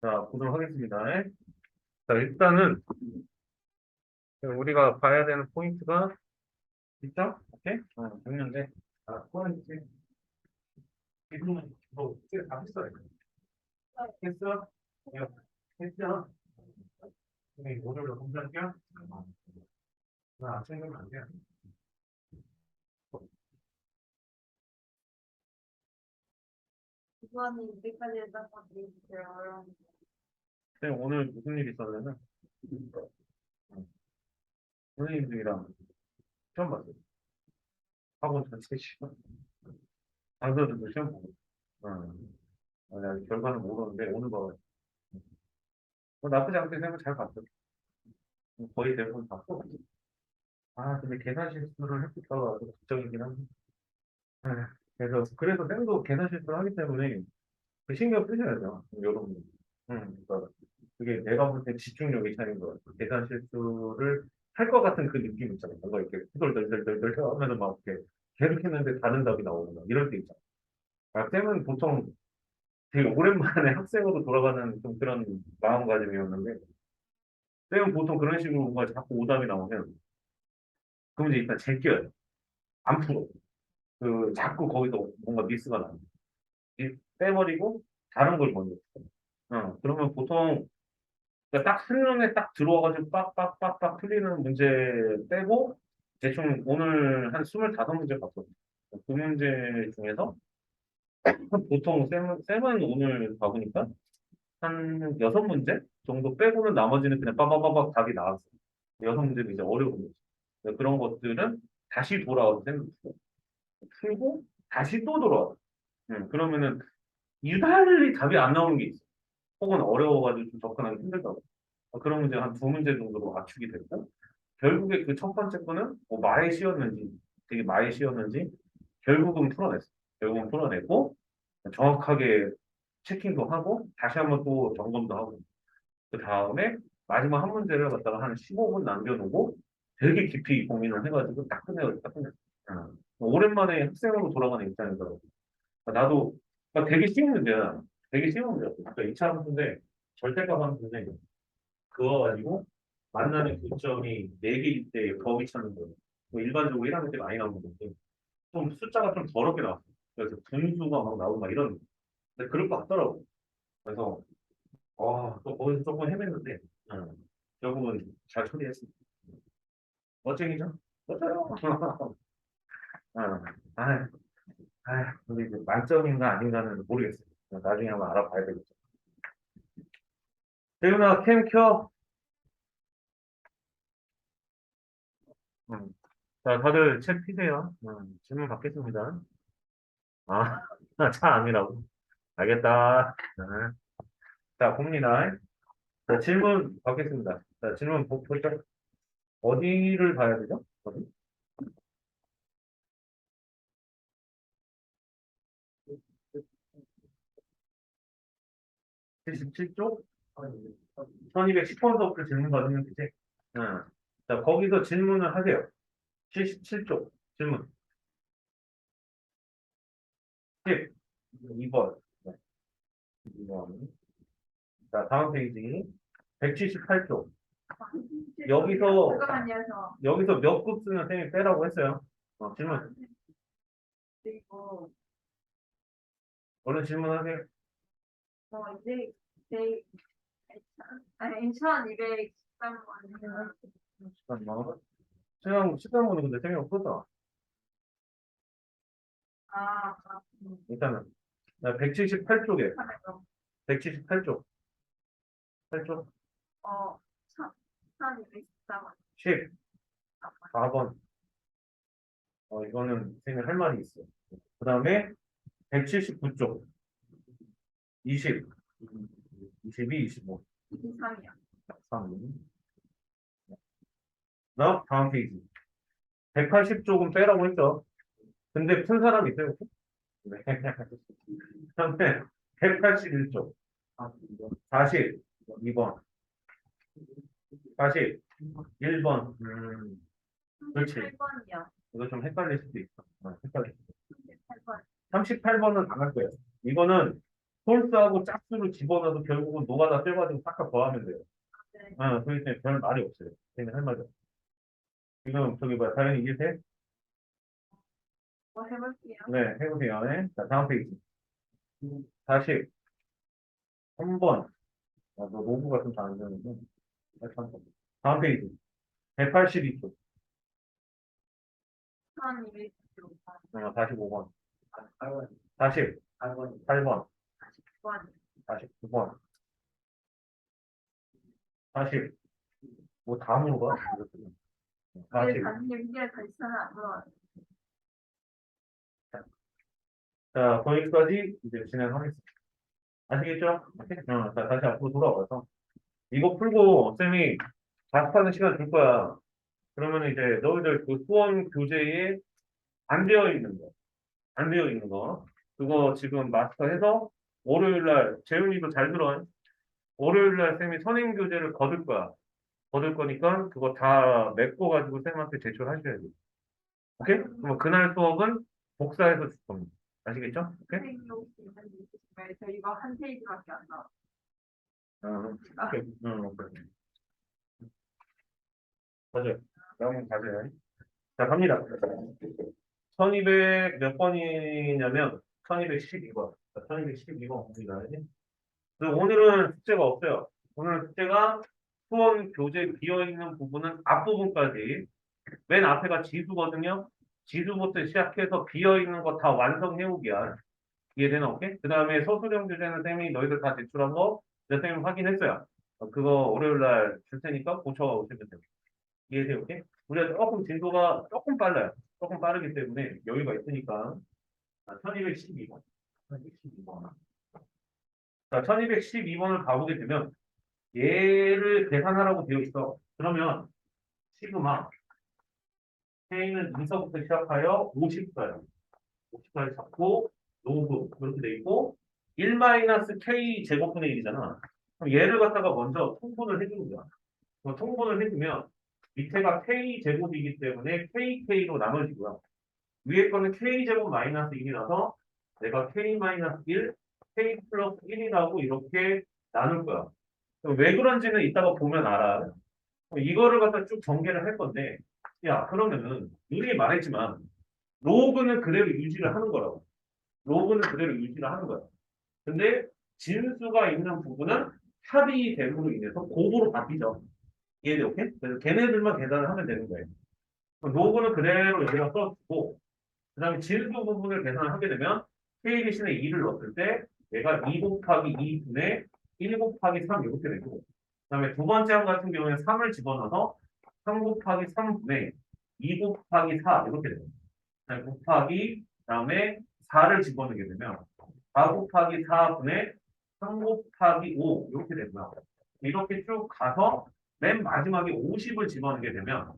자, 보도록 하겠습니다. 자, 일단은 우리가 봐야 되는 포인트가 있죠? 오케이? 됐는데, 포인트. 이분은 뭐, 다 했어요. 했어? 야, 했죠? 네, 오늘로 공부할게요. 챙기면 안 돼요. 이거는 이때까지 했던 건데 제일 어려운 선생님, 오늘 무슨 일이 있었냐면, 선생님들이랑 시험 봤어요. 학원 전체 시험. 강사들도 시험 보고. 아니, 결과는 모르는데, 오늘 봐. 나쁘지 않게 생각 잘 봤어. 거의 대부분 봤고. 근데 계산 실수를 했을까봐 좀 걱정이긴 한데. 그래서 쌤도 계산 실수를 하기 때문에 그 신경 쓰셔야죠. 여러분. 그러니까 그게 내가 볼 때 집중력이 차이인 것 같아요. 계산 실수를 할 것 같은 그 느낌 있잖아요. 뭔가 이렇게 덜덜덜덜덜 하면서 막 이렇게 계속 했는데 다른 답이 나오거나 이럴 때 있잖아요. 쌤은 보통 되게 오랜만에 학생으로 돌아가는 좀 그런 마음가짐이었는데 쌤은 보통 그런 식으로 뭔가 자꾸 오답이 나오면 그럼 이제 일단 제껴요. 안 풀어. 자꾸 거기서 뭔가 미스가 나요. 빼버리고 다른 걸 먼저 풀어. 그러면 보통 그러니까 딱 한눈에 딱 들어와가지고 빡빡빡빡 틀리는 문제 빼고 대충 오늘 한 25문제 봤거든요. 그 문제 중에서 보통 쌤은 오늘 봐보니까 한 6문제 정도 빼고는 나머지는 그냥 빠바바박 답이 나왔어요. 6문제는 이제 어려운 거죠. 그런 것들은 다시 돌아와서 쌤 풀고 다시 또 돌아와요. 그러면은 유달리 답이 안 나오는 게 있어요. 혹은 어려워가지고 좀 접근하기 힘들다고. 그런 문제 한 2문제 정도로 압축이 됐고, 결국에 그 첫 번째 거는 뭐 마에 씌었는지, 되게 마에 씌었는지, 결국은 풀어냈어. 결국은 풀어냈고, 정확하게 체킹도 하고, 다시 한번 또 점검도 하고, 그 다음에 마지막 한 문제를 갖다가 한 15분 남겨놓고, 되게 깊이 고민을 해가지고 딱 끝내요, 딱 끝냈어. 오랜만에 학생으로 돌아가는 입장이더라고. 나도 되게 쉬운 문제야. 되게 쉬운 문제였어. 그러니까 2차 함수인데, 절대값 함수인데, 그거 가지고 만나는 교점이 4개일 때 범위 찾는 거예요. 뭐 일반적으로 1학년 때 많이 나오는 건데 좀 숫자가 좀 더럽게 나왔어요. 그래서 분수가 막 나오고 막 이런 근데 그럴 것 같더라고. 그래서 또 거기서 조금 헤맸는데 결국은 잘 처리했습니다. 멋쟁이죠? 멋져요. 어, 아, 근데 이제 만점인가 아닌가는 모르겠어요. 나중에 한번 알아봐야 되겠죠. 재윤아, 캠 켜. 음. 자, 다들 책 피세요. 질문 받겠습니다. 아, 차 아니라고. 알겠다. 자, 봅니다. 자, 질문 받겠습니다. 자, 질문 볼까요? 어디를 봐야 되죠? 어디? 77쪽? 1210번서부터 질문 받으면 되지? 응. 자, 거기서 질문을 하세요. 77쪽 질문. 12번. 네, 2번. 자, 다음 페이지. 178쪽. 여기서, 잠깐만요. 여기서 몇 급 쓰면 쌤이 빼라고 했어요. 질문. 그리고 얼른 질문하세요. 이제 제 아니 1213번 잠깐만. 시간 보는 건데 쌤이 없었다. 일단은 178쪽에 178쪽 8쪽 어 1213번 14번 이거는 선생님 할 말이 있어. 그 다음에 179쪽 20 22 25 23이요. 3 다음 페이지 180쪽은 빼라고 했죠. 근데 푼 사람 있어요? 네. 그다음에 181쪽 42번 41번 그렇지. 38번이요. 이거 좀 헷갈릴 수도 있어. 헷갈릴 수도 있어. 38번. 38번은 안 할 거예요. 이거는 홀수하고 짝수를 집어넣어도 결국은 노가다 떼가지고 싹다 더하면 돼요. 네. 그렇기 때문에 별 말이 없어요. 걔는 할 말이 없어. 지금 저기 뭐야, 다른 이기세? 뭐 해볼게요. 네, 해보세요. 네. 자, 다음 페이지. 다시 3번. 너 노브가 좀 잘 안 되는데. 다음 페이지. 182쪽. 1265번. 45번. 8번, 48번. 8번, 49번. 49번. 40. 뭐 다 물어봐? 네, 40. 반님 이게 더 이상은 안 물어요. 자, 거기까지 이제 진행하겠습니다. 아시겠죠? 자, 다시 앞으로 돌아와서. 이거 풀고, 쌤이 답하는 시간 줄 거야. 그러면 이제 너희들 그 수원 교재에 안 되어 있는 거, 안 되어 있는 거, 그거 지금 마스터해서 월요일 날, 재훈이도 잘 들어. 월요일 날 쌤이 선행 교재를 거둘 거야. 거둘 거니까 그거 다 메꿔가지고 쌤한테 제출하셔야 돼. 오케이? 그럼 그날 수업은 복사해서 줄 겁니다. 아시겠죠? 오케이? 선생님 혹시 있는지 있으시면 저 이거 한 페이지밖에 안 나와요. 오케이. 오케이. 맞아요. 그럼 가세요. 자, 갑니다. 1200 몇 번이냐면 1212번. 1212번 봅니다. 그리고 오늘은 숙제가 없어요. 오늘 숙제가 수원 교재 비어있는 부분은 앞부분까지 맨 앞에가 지수거든요. 지수부터 시작해서 비어있는 거 다 완성해오기야. 이해되나? 오케이? 그 다음에 서술형 교재는 쌤이 너희들 다 제출한 거 쌤이 확인했어요. 그거 월요일 날 줄 테니까 고쳐오시면 됩니다. 이해돼요? 오케이? 우리가 조금 진도가 조금 빨라요. 조금 빠르기 때문에 여유가 있으니까. 1212번. 1212번. 자, 1212번을 가보게 되면 얘를 계산하라고 되어 있어. 그러면 시그마 K는 2서부터 시작하여 50까지 50까지 잡고 로그 이렇게 돼 있고 1-K 제곱분의 1이잖아. 그럼 얘를 갖다가 먼저 통분을 해주는 거야. 통분을 해주면 밑에가 K 제곱이기 때문에 KK로 나눠지고요. 위에 거는 K 제곱 마이너스 1이라서 내가 K 마이너스 1, K 플러스 1이라고 이렇게 나눌 거야. 왜 그런지는 이따가 보면 알아. 이거를 갖다 쭉 전개를 할 건데, 야, 그러면은, 미리 말했지만, 로그는 그대로 유지를 하는 거라고. 로그는 그대로 유지를 하는 거야. 근데, 진수가 있는 부분은 합이 됨으로 인해서 곱으로 바뀌죠. 이해돼, 오케이? 그래서 걔네들만 계산을 하면 되는 거예요. 그럼 로그는 그대로 여기다 써주고, 그 다음에 진수 부분을 계산을 하게 되면, K 대신에 2를 넣었을 때, 얘가 2 곱하기 2분의 1 곱하기 3 이렇게 되고, 그 다음에 두 번째 항 같은 경우에는 3을 집어넣어서 3 곱하기 3분의 2 곱하기 4 이렇게 됩니다. 곱하기 그다음에 4를 집어넣게 되면 4 곱하기 4분의 3 곱하기 5 이렇게 되고요. 이렇게 쭉 가서 맨 마지막에 50을 집어넣게 되면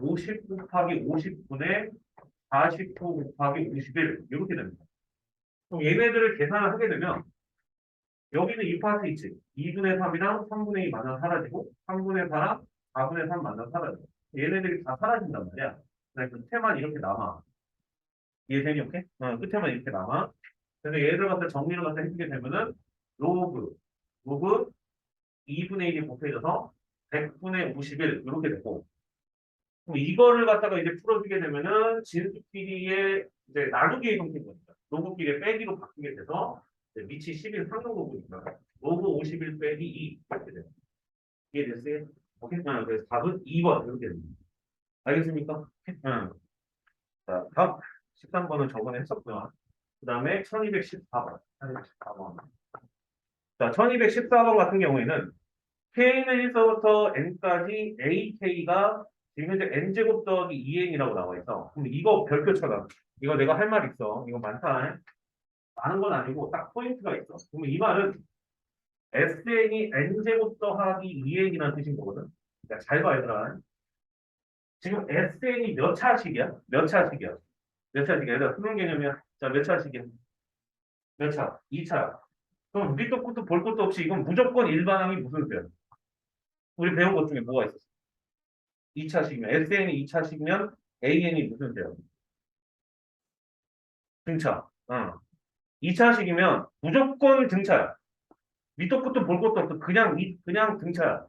50 곱하기 50분의 49 곱하기 51 이렇게 됩니다. 그럼 얘네들을 계산을 하게 되면 여기는 이 파트 있지. 2분의 3이랑 3분의 2 만나 사라지고 3분의 4랑 4분의 3 만나 사라져. 얘네들이 다 사라진단 말이야. 그래서 끝에만 이렇게 남아. 이해되니? 오케이? 끝에만 이렇게 남아. 그래서 얘를 갖다 정리를 갖다 해주게 되면은 로그 2분의 1이 곱해져서 100분의 51 이렇게 되고 그럼 이거를 갖다가 이제 풀어주게 되면은 진수끼리의 이제 나누기의 형태인 겁니다. 로그끼리의 빼기로 바뀌게 돼서 밑이 11 상용 로그니까 로그 51 빼기 2 이렇게 돼요. 이해됐어요? 오케이? 그래서 답은 2번 이렇게 됩니다. 알겠습니까? 자, 다음 13번은 저번에 했었고요. 그 다음에 1214번. 1214번. 자, 1214번 같은 경우에는 K는 1서부터 N까지 AK가 지금 현재 N제곱 더하기 2N이라고 나와 있어. 그럼 이거 별표 쳐라. 이거 내가 할 말 있어. 이거 많다. 많은 건 아니고 딱 포인트가 있어. 그러면 이 말은 SN이 N제곱 더하기 2N이라는 뜻인 거거든. 그러니까 잘 봐, 얘들아. 지금 SN이 몇 차식이야? 몇 차식이야? 몇 차식이야? 얘들아, 수능 개념이야. 자, 몇 차식이야? 몇 차? 2차. 그럼 밑도 끝도 볼 것도 없이 이건 무조건 일반항이 무슨 수야? 우리 배운 것 중에 뭐가 있었어? 2차식이면 SN이 2차식이면 AN이 무슨 수야? 등차. 2차식이면 무조건 등차야. 밑도 끝도 볼 것도 없어. 그냥 등차야.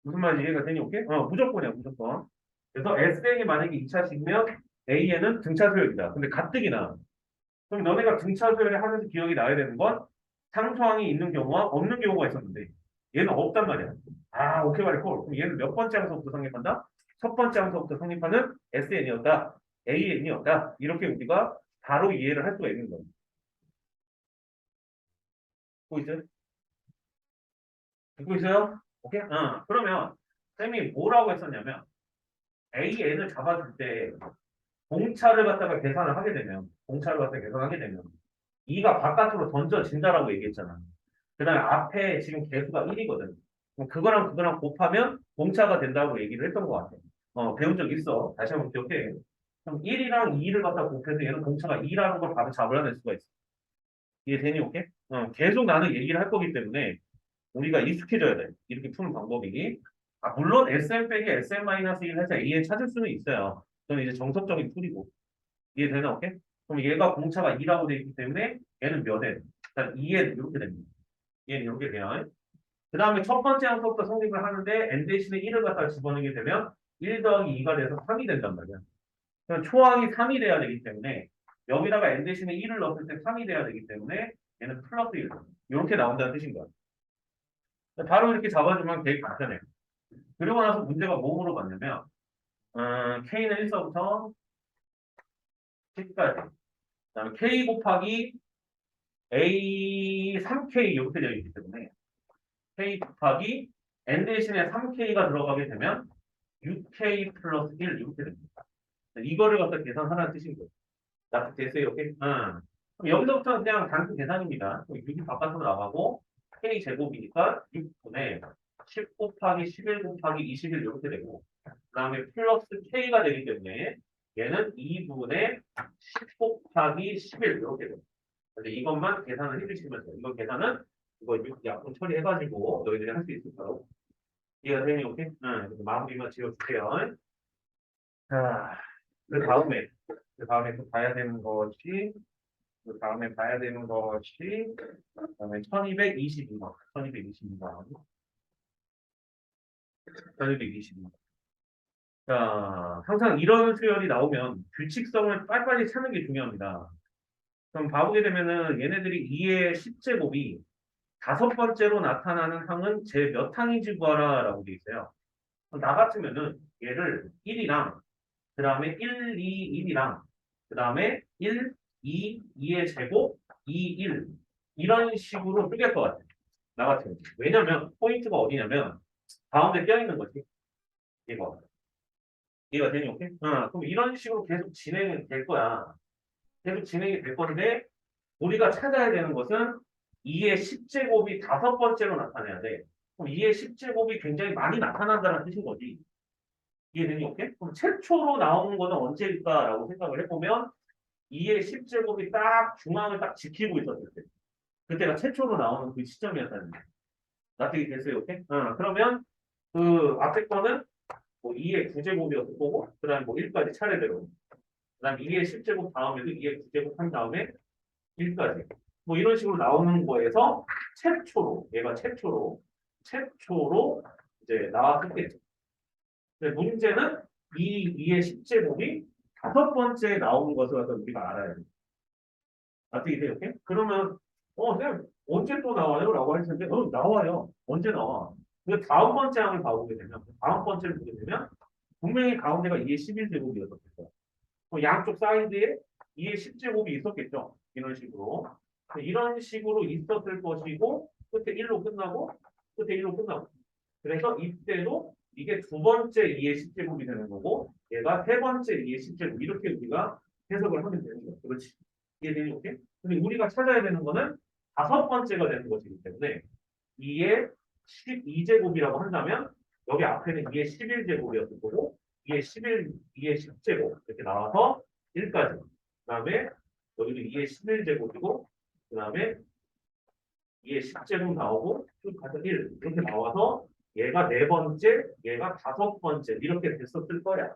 무슨 말인지 이해가 되니, 오케이? 무조건이야, 무조건. 그래서 SN이 만약에 2차식이면 AN은 등차 수열이다. 근데 가뜩이나. 그럼 너네가 등차 수열을 하면서 기억이 나야 되는 건 상수항이 있는 경우와 없는 경우가 있었는데 얘는 없단 말이야. 아, 오케이 말이고. 그럼 얘는 몇 번째 항서부터 성립한다? 첫 번째 항서부터 성립하는 SN이었다. AN이었다. 이렇게 우리가 바로 이해를 할 수가 있는 거야. 듣고 있어요? 듣고 있어요? 오케이? 그러면 쌤이 뭐라고 했었냐면 AN을 잡아줄 때 공차를 갖다가 계산을 하게 되면 공차를 갖다가 계산하게 되면 2가 바깥으로 던져진다라고 얘기했잖아. 그 다음에 앞에 지금 개수가 1이거든. 그거랑 그거랑 곱하면 공차가 된다고 얘기를 했던 것 같아. 배운 적 있어. 다시 한번 기억해. 그럼 1이랑 2를 갖다 곱해서 얘는 공차가 2라는 걸 바로 잡으려낼 수가 있어. 이해되니, 오케이? 계속 나는 얘기를 할 거기 때문에 우리가 익숙해져야 돼. 이렇게 푸는 방법이. 아, 물론 SM 빼기 SM-1 해서 AN 찾을 수는 있어요. 그건 이제 정석적인 풀이고. 이해되나, 오케이? 그럼 얘가 공차가 2라고 되어 있기 때문에 얘는 몇 n? 일단 2n 이렇게 됩니다. 얘는 이렇게 돼요. 그 다음에 첫 번째 항서부터 성립을 하는데 n 대신에 1을 갖다 집어넣게 되면 1 더하기 2가 돼서 3이 된단 말이야. 그럼 초항이 3이 돼야 되기 때문에 여기다가 n 대신에 1을 넣었을 때 3이 돼야 되기 때문에 얘는 플러스 1. 이렇게 나온다는 뜻인 거야. 바로 이렇게 잡아주면 되게 간단해. 그리고 나서 문제가 뭐 물어봤냐면 K는 1서부터 10까지. 그다음에 K 곱하기 A 3K 이렇게 되어 있기 때문에 K 곱하기 N 대신에 3K가 들어가게 되면 6K 플러스 1 이렇게 됩니다. 이거를 갖다 계산하라는 뜻인 거예요. 납득됐어요? 이렇게? 그럼 여기서부터 그냥 단순 계산입니다. 6이 바깥으로 나가고 K 제곱이니까 6분의 10 곱하기 11 곱하기 21 이렇게 되고 그 다음에 플러스 K가 되기 때문에 얘는 2분의 10 곱하기 11 이렇게 됩니다. 근데 이것만 계산을 해주시면 돼요. 이거 계산은 이거 약분 처리해가지고 너희들이 할 수 있을 거라고. 이해가 되니, 오케이? 그래서 마무리만 지어주세요. 자, 그 다음에 또 봐야 되는 것이, 그 다음에 봐야 되는 것이, 그 다음에 1222번. 1222번. 1222번. 자, 항상 이런 수열이 나오면 규칙성을 빨리빨리 찾는 게 중요합니다. 그럼 봐보게 되면은 얘네들이 2의 10제곱이 다섯 번째로 나타나는 항은 제 몇 항인지 구하라 라고 되어 있어요. 나 같으면은 얘를 1이랑 그 다음에 1, 2, 1이랑 그 다음에 1, 2, 2의 제곱, 2, 1 이런 식으로 쪼갤 것 같아요. 나 같으면. 왜냐면 포인트가 어디냐면 가운데 껴있는 거지. 이거. 이해가 되니 오케이? 그럼 이런 식으로 계속 진행이 될 거야. 계속 진행이 될 건데 우리가 찾아야 되는 것은 2의 10제곱이 다섯 번째로 나타내야 돼. 그럼 2의 10제곱이 굉장히 많이 나타난다는 뜻인 거지. 이해되니 오케이? 그럼 최초로 나오는 거는 언제일까라고 생각을 해보면 2의 10제곱이 딱 중앙을 딱 지키고 있었을 때. 그때가 최초로 나오는 그 시점이었다는 거야. 납득이 됐어요, 오케이? 그러면 그 앞에 거는 뭐 2의 9제곱이었을 거고, 그 다음에 뭐 1까지 차례대로. 그 다음에 2의 10제곱 다음에도 2의 9제곱 한 다음에 1까지. 뭐 이런 식으로 나오는 거에서 얘가 최초로 이제 나왔겠죠. 근데 문제는 이 2의 10제곱이 다섯 번째에 나오는 것을 갖다 우리가 알아야 돼요. 납득이 돼요? 오케이? 그러면, 선생님, 언제 또 나와요? 라고 할 텐데, 나와요. 언제 나와? 근데 다음 번째 항을 봐보게 되면, 다음 번째를 보게 되면, 분명히 가운데가 2의 11제곱이었겠죠. 양쪽 사이드에 2의 10제곱이 있었겠죠. 이런 식으로. 이런 식으로 있었을 것이고, 끝에 1로 끝나고, 끝에 1로 끝나고. 그래서 이때도 이게 두 번째 2의 10제곱이 되는 거고, 얘가 세 번째 2의 10제곱. 이렇게 우리가 해석을 하면 되는 거예요. 그렇지. 이해되니? 오케이? 근데 우리가 찾아야 되는 거는 다섯 번째가 되는 것이기 때문에 2의 12제곱이라고 한다면 여기 앞에는 2의 11제곱이었을 거고 2의 11, 2의 10제곱 이렇게 나와서 1까지. 그 다음에 여기도 2의 11제곱이고 그 다음에 2의 10제곱 나오고 쭉 가서 1 이렇게 나와서 얘가 네 번째, 얘가 다섯 번째 이렇게 됐었을 거야.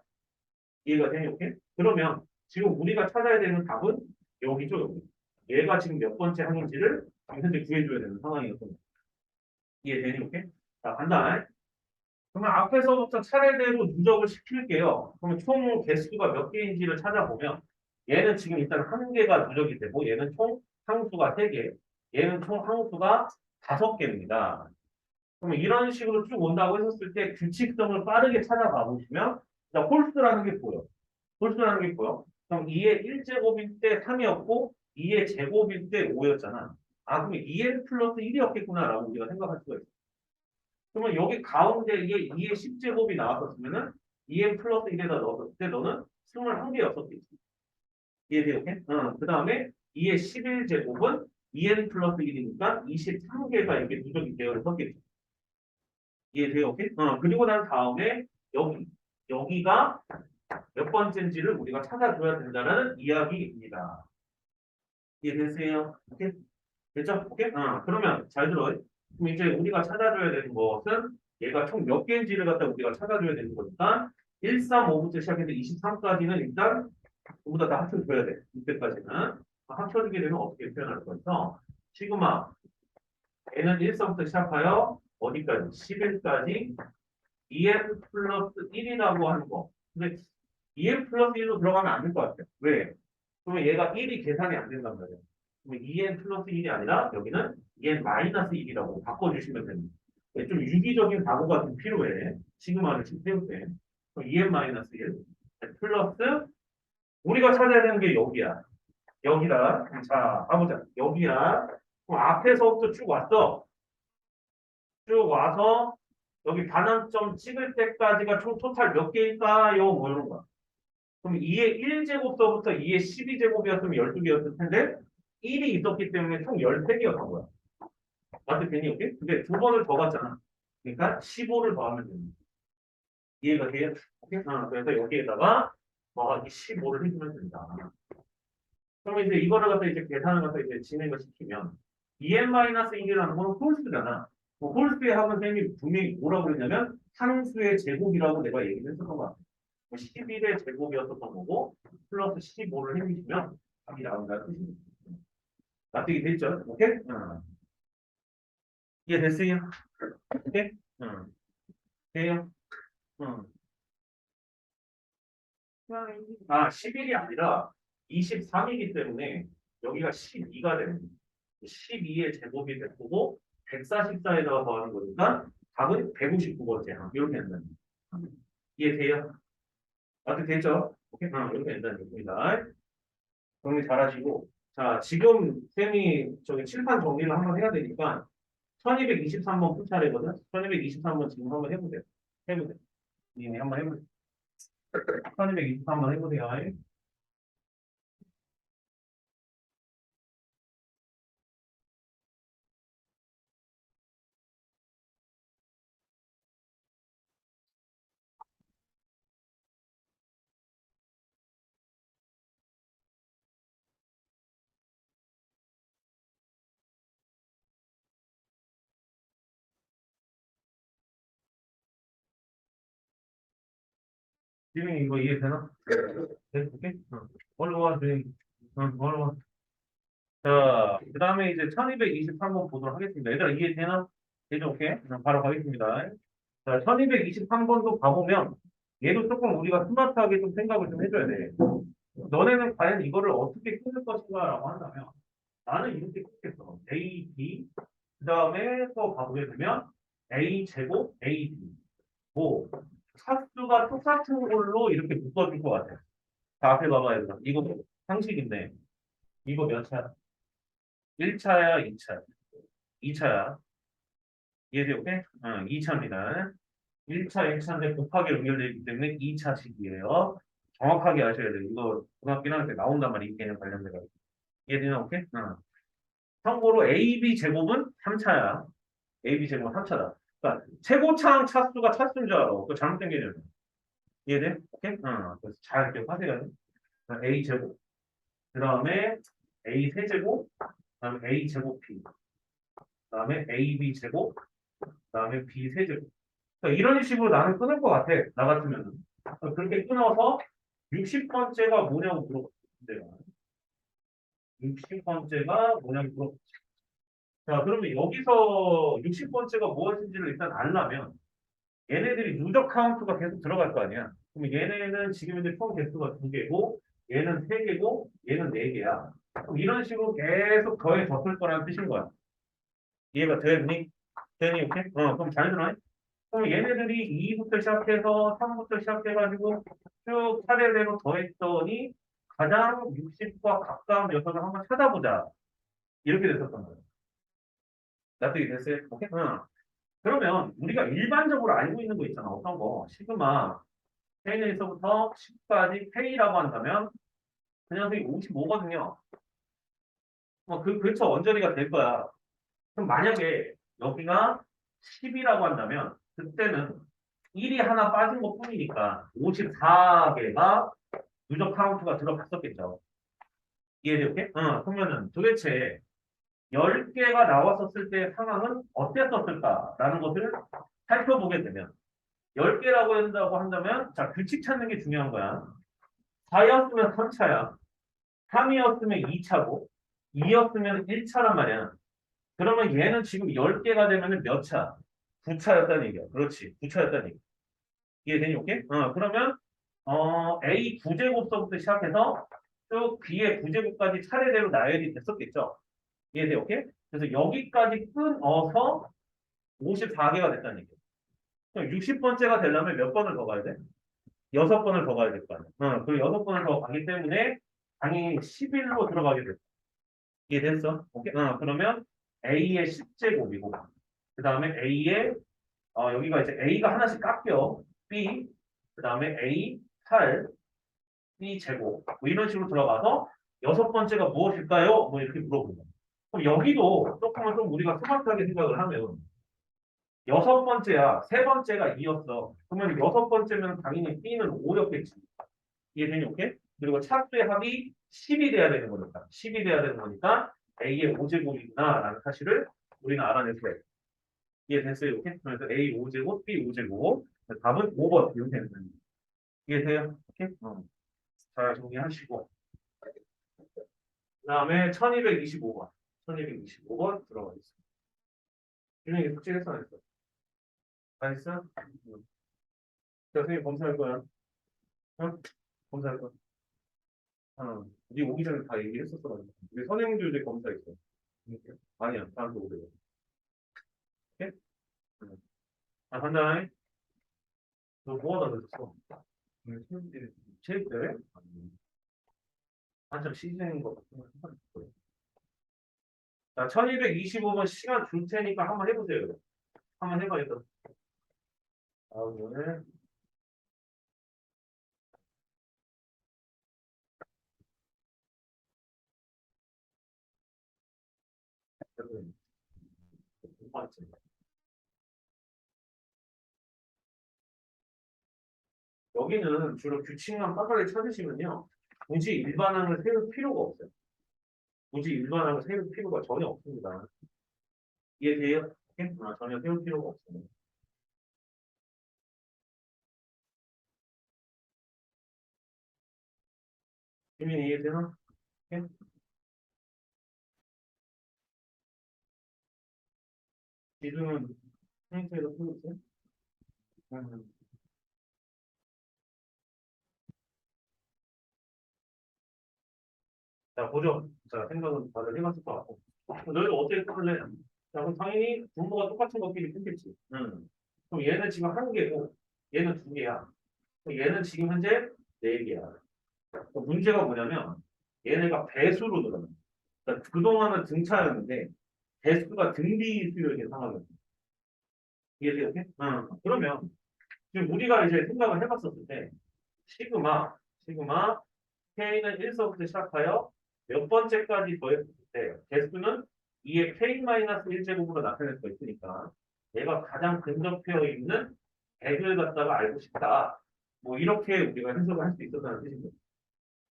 이해가 되니? 오케이? 그러면 지금 우리가 찾아야 되는 답은 여기죠, 여기. 얘가 지금 몇 번째 항인지를 지금 현재 구해줘야 되는 상황이었던 거야. 이해되니? 오케이? 자, 간다. 그러면 앞에서부터 차례대로 누적을 시킬게요. 그러면 총 개수가 몇 개인지를 찾아보면 얘는 지금 일단 한 개가 누적이 되고 얘는 총 항수가 3개, 얘는 총 항수가 5개입니다. 그러면 이런 식으로 쭉 온다고 했었을 때 규칙성을 빠르게 찾아가 보시면 자, 홀수라는 게 보여. 홀수라는 게 보여. 그럼 2의 1제곱일 때 3이었고 2의 제곱일 때 5였잖아. 아, 그럼 2n 플러스 1이었겠구나라고 우리가 생각할 수가 있어. 그러면 여기 가운데에 2의 10제곱이 나왔었으면은 2n 플러스 1에다 넣었을 때 너는 21개였었겠지. 이해돼요? 오케이? 그 다음에 2의 11제곱은 2n 플러스 1이니까 23개가 이렇게 누적이 되어 있었겠지. 이해돼요? 오케이? 그리고 난 다음에 여기가 몇 번째인지를 우리가 찾아줘야 된다는 이야기입니다. 이해됐어요? 오케이? 됐죠? 오케이? 그러면 잘 들어요. 그럼 이제 우리가 찾아줘야 되는 것은 얘가 총 몇 개인지를 갖다 우리가 찾아줘야 되는 거니까 1, 3, 5부터 시작해서 23까지는 일단 전부 다 합쳐줘야 돼. 이때까지는. 합쳐주게 되면 어떻게 표현할 거죠? 시그마 얘는 1서부터 시작하여 어디까지? 11까지 2n 플러스 1이라고 하는 거. 근데 2n 플러스 1로 들어가면 안 될 것 같아요. 왜? 그러면 얘가 1이 계산이 안 된단 말이에요. 그러면 2n 플러스 1이 아니라 여기는 2n 마이너스 1이라고 바꿔주시면 됩니다. 좀 유기적인 각오가 좀 필요해. 시그마를 지금 세울 때. 그럼 2n 마이너스 1 플러스 우리가 찾아야 되는 게 여기야. 여기다. 자, 가보자. 여기야. 그럼 앞에서부터 쭉 왔어. 쭉 와서 여기 반환점 찍을 때까지가 총 토탈 몇 개일까요? 뭐 이런 거야. 그럼 2의 1제곱서부터 2의 12제곱이었으면 12개였을 텐데 1이 있었기 때문에 총 13개였던 거야. 맞지? 괜히 오케이? 근데 두 번을 더 갔잖아. 그러니까 15를 더하면 됩니다. 이해가 돼요? 오케이? 그래서 여기에다가 이 15를 해주면 된다. 그러면 이제 이거를 갖다 이제 계산을 갖다 이제 진행을 시키면 EN-1이라는 건 홀수잖아. 홀수의 합은 선생님이 분명히 뭐라고 그랬냐면 상수의 제곱이라고 내가 얘기를 했었던 것 같아. 11의 제곱이었었던 거고 플러스 15를 해주시면 답이 나온다는 뜻입니다. 납득이 됐죠? 오케이? 이해됐어요? 오케이? 돼요? 응. 그러면 11이 아니라 23이기 때문에 여기가 12가 되는 거예요. 12의 제곱이 될 거고 144에다가 더하는 거니까 답은 159번째 항. 이렇게 된다는 거예요. 이해돼요? 납득 되죠? 오케이? 이렇게 된다는 겁니다. 정리 잘 하시고 자 지금 쌤이 저기 칠판 정리를 한번 해야 되니까 1223번 풀차례거든. 1223번 지금 한번 해보세요. 해보세요. 네, 한번 해보세요. 1223번 해보세요. 지금 이거 이해되나? 네, 오케이? 얼른 와, 지금. 얼른 와. 자, 그 다음에 이제 1223번 보도록 하겠습니다. 얘들아, 이해되나? 되죠? 오케이? 바로 가겠습니다. 자, 1223번도 가보면, 얘도 조금 우리가 스마트하게 좀 생각을 좀 해줘야 돼. 너네는 과연 이거를 어떻게 끊을 것인가라고 한다면, 나는 이렇게 끊겠어. A, B, 그 다음에 또 가보게 되면, A 제곱, A, B. 뭐, 차수가 똑같은 걸로 이렇게 묶어줄 것 같아. 자, 앞에 봐봐요. 이거 상식인데, 이거 몇 차야? 1차야, 2차야? 2차야. 이해돼요? 오케이? 2차입니다. 1차, 1차인데 곱하기 연결되어 있기 때문에 2차식이에요. 정확하게 아셔야 돼요. 이거 고등학교 1학년 때 나온단 말이야. 이 개념 관련돼가지고. 이해되나? 오케이? 참고로 AB 제곱은 3차야. AB 제곱은 3차다. 그러니까 최고차항 차수가 차수인 줄 알아. 그거 잘못된 개념이야. 이해돼? 오케이? 그래서 잘 기억하세요. A 제곱. 그 다음에 A 세제곱. 그 다음에 A 제곱 P. 그 다음에 AB 제곱. 그 다음에 B 세제곱. 그러니까 이런 식으로 나는 끊을 것 같아. 나 같으면. 그렇게 끊어서 60번째가 뭐냐고 물어봤는데요. 60번째가 뭐냐면 물어보지. 자, 그러면 여기서 60번째가 무엇인지를 일단 알려면 얘네들이 누적 카운트가 계속 들어갈 거 아니야. 그럼 얘네는 지금 현재 총 개수가 2개고 얘는 3개고 얘는 4개야. 그럼 이런 식으로 계속 더해졌을 거라는 뜻인 거야. 이해가 되니? 되니? 오케이? 그럼 잘 들어. 그럼 얘네들이 2부터 시작해서 3부터 시작해가지고 쭉 차례대로 더했더니 가장 60과 가까운 녀석을 한번 찾아보자. 이렇게 됐었던 거예요. 납득이 됐어요? 오케이? 그러면 우리가 일반적으로 알고 있는 거 있잖아. 어떤 거? 시그마 K에서부터 10까지 K라고 한다면 그 녀석이 55거든요. 그쵸. 원저리가 될 거야. 그럼 만약에 여기가 10이라고 한다면 그때는 1이 하나 빠진 것 뿐이니까 54개가 누적 카운트가 들어갔었겠죠. 이해되게? 그러면은 도대체 10개가 나왔었을 때 상황은 어땠었을까라는 것을 살펴보게 되면 10개라고 한다고 한다면 자 규칙 찾는 게 중요한 거야. 4였으면 3차야. 3이었으면 2차고 2였으면 1차란 말이야. 그러면 얘는 지금 10개가 되면 몇 차? 9차였다는 얘기야. 그렇지. 9차였다는 얘기. 이해되니? 오케이? 그러면 A 부제곱서부터 시작해서 쭉 B의 부제곱까지 차례대로 나열이 됐었겠죠. 이해돼? 오케이? 그래서 여기까지 끊어서 54개가 됐다는 얘기야. 그럼 60번째가 되려면 몇 번을 더 가야 돼? 6번을 더 가야 될 거 아니야. 그 6번을 더 가기 때문에 당연히 11로 들어가게 돼. 이해됐어? 오케이? 그러면 A의 10제곱이고 그 다음에 A의 여기가 이제 A가 하나씩 깎여 B 그 다음에 A 8 B 제곱 뭐 이런 식으로 들어가서 6번째가 무엇일까요? 뭐 이렇게 물어보는 그럼 여기도 조금은 좀 우리가 스마트하게 생각을 하면 6번째야 3번째가 2였어 그러면 6번째면 당연히 B는 5였겠지 이해되니? 오케이? 그리고 차수의 합이 10이 돼야 되는 거니까 10이 돼야 되는 거니까 A의 5제곱이구나 라는 사실을 우리는 알아낼 수가 있어 이해됐어요? 이렇게? 그래서 A 5제곱, B 5제곱. 답은 5번. 이렇게 되는 거예요. 이해돼요? 이렇게? 잘 정리하시고. 그 다음에 1225번. 1225번 들어가겠습니다. 준영이 숙제했어, 안 했어? 안 했어? 응. 자, 선생님 검사할 거야. 응? 검사할 거야. 네 오기 전에 다 얘기했었어. 우리 선행주제 검사했어. 이렇게? 아니야, 다음에 오래요. 오케이? 응. 간다. 너 뭐하다 그랬어? 체육대회? 한참 시즌인 것 같아요. 자, 1225번 시간 줄 테니까 한번 해보세요. 한번 해봐야겠다. 오늘 두 번째. 여기는 주로 규칙만 빡빡하게 찾으시면요. 굳이 일반항을 세울 필요가 없어요. 굳이 일반항을 세울 필요가 전혀 없습니다. 이해돼요? 전혀 세울 필요가 없어요. 주민 이해되나? 오케이? 지금은 포인트에서 쓰고 있어요? 음. 자, 보죠. 자, 생각은 다들 해봤을 것 같고. 너희가 어떻게 풀래? 자, 그럼 당연히 분모가 똑같은 것끼리 끊겠지. 그럼 얘는 지금 한 개고, 얘는 두 개야. 그럼 얘는 지금 현재 네 개야. 그럼 문제가 뭐냐면, 얘네가 배수로 늘어나. 그러니까 그동안은 등차였는데, 배수가 등비수를 계산하면 이해돼요? 이렇게? 그러면, 지금 우리가 이제 생각을 해봤었을 때, 시그마, K는 1서부터 시작하여 몇 번째까지 더했을 때 개수는 2의 K-1제곱으로 나타낼 수가 있으니까 얘가 가장 근접되어 있는 액을 갖다가 알고 싶다. 뭐 이렇게 우리가 해석을 할 수 있었다는 뜻입니다.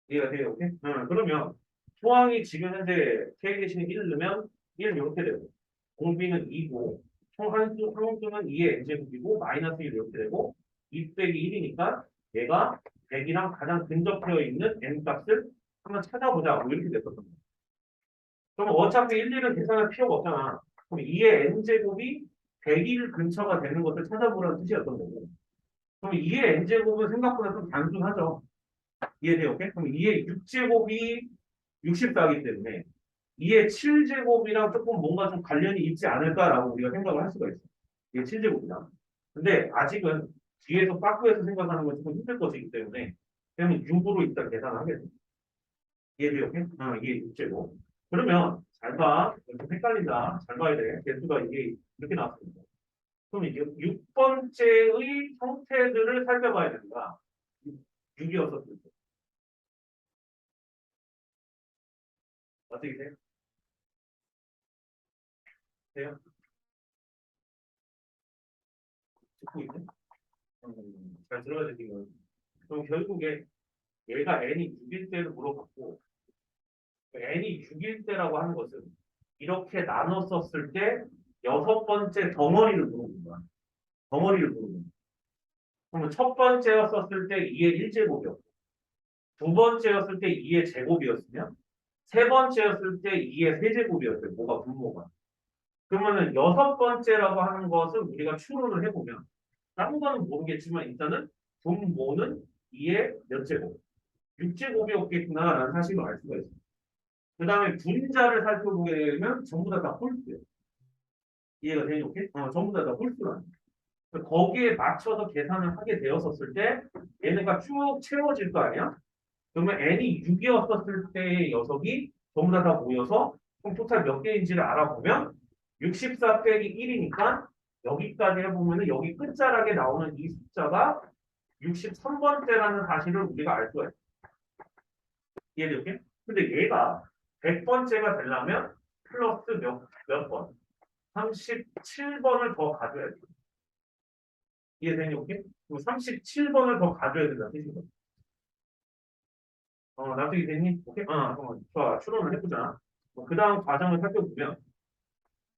이해가 돼요? 오케이? 그러면 초항이 지금 현재 K 대신에 1을 넣으면 1 이렇게 되고 공비는 2고 총 항수는 2의 n제곱이고 마이너스 1 이렇게 되고 2 빼기 1이니까 얘가 100이랑 가장 근접되어 있는 n 값을 한번 찾아보자. 뭐 이렇게 됐었던 거예요. 그럼 어차피 1, 2를 계산할 필요가 없잖아. 그럼 2의 n제곱이 100일 근처가 되는 것을 찾아보라는 뜻이었던 거고. 그럼 2의 n제곱은 생각보다 좀 단순하죠. 이해돼요? 오케이? 그럼 2의 6제곱이 64이기 때문에 2의 7제곱이랑 조금 뭔가 좀 관련이 있지 않을까라고 우리가 생각을 할 수가 있어. 2의 7제곱이랑. 근데 아직은 뒤에서 빠꾸에서 생각하는 건 조금 힘들 것이기 때문에 그러면 6으로 일단 계산을 하겠어. 이해돼요? 오케이? 이게 6제곱. 그러면 잘 봐. 좀 헷갈린다. 잘 봐야 돼. 개수가 이게 이렇게 나왔습니다. 그럼 이제 6번째의 형태들을 살펴봐야 된다. 6이었었을 때. 어떻게 돼요? 돼요? 듣고 있네? 잘 들어야 돼, 지금. 그럼 결국에 얘가 n이 6일 때를 물어봤고, n이 6일 때라고 하는 것은 이렇게 나눴었을 때 여섯 번째 덩어리를 물어본 거야. 덩어리를 물어본 거야. 그러면 첫 번째였었을 때 2의 1제곱이었고, 두 번째였을 때 2의 제곱이었으면, 세 번째였을 때 2의 세제곱이었어요. 뭐가 분모가. 그러면은 여섯 번째라고 하는 것은 우리가 추론을 해보면, 다른 거는 모르겠지만 일단은 분모는 2의 몇 제곱, 6제곱이었겠구나라는 사실을 알 수가 있어요. 그 다음에 분자를 살펴보게 되면 전부 다 홀수예요. 이해가 되죠? 전부 다 홀수라는 거예요. 거기에 맞춰서 계산을 하게 되었었을 때 얘네가 쭉 채워질 거 아니야? 그러면 n이 6이었었을 때의 녀석이 전부 다 모여서 총 토탈 몇 개인지를 알아보면 64 빼기 1이니까 여기까지 해보면은 여기 끝자락에 나오는 이 숫자가 63번째라는 사실을 우리가 알 수가 있어요. 이해되게? 근데 얘가 100번째가 되려면 플러스 몇 번? 37번을 더 가져야 돼. 이해되니, 오케이? 37번을 더 가져야 된다, 뜻이거든. 납득이 되니? 오케이? 좋아. 추론을 해보자. 그 다음 과정을 살펴보면,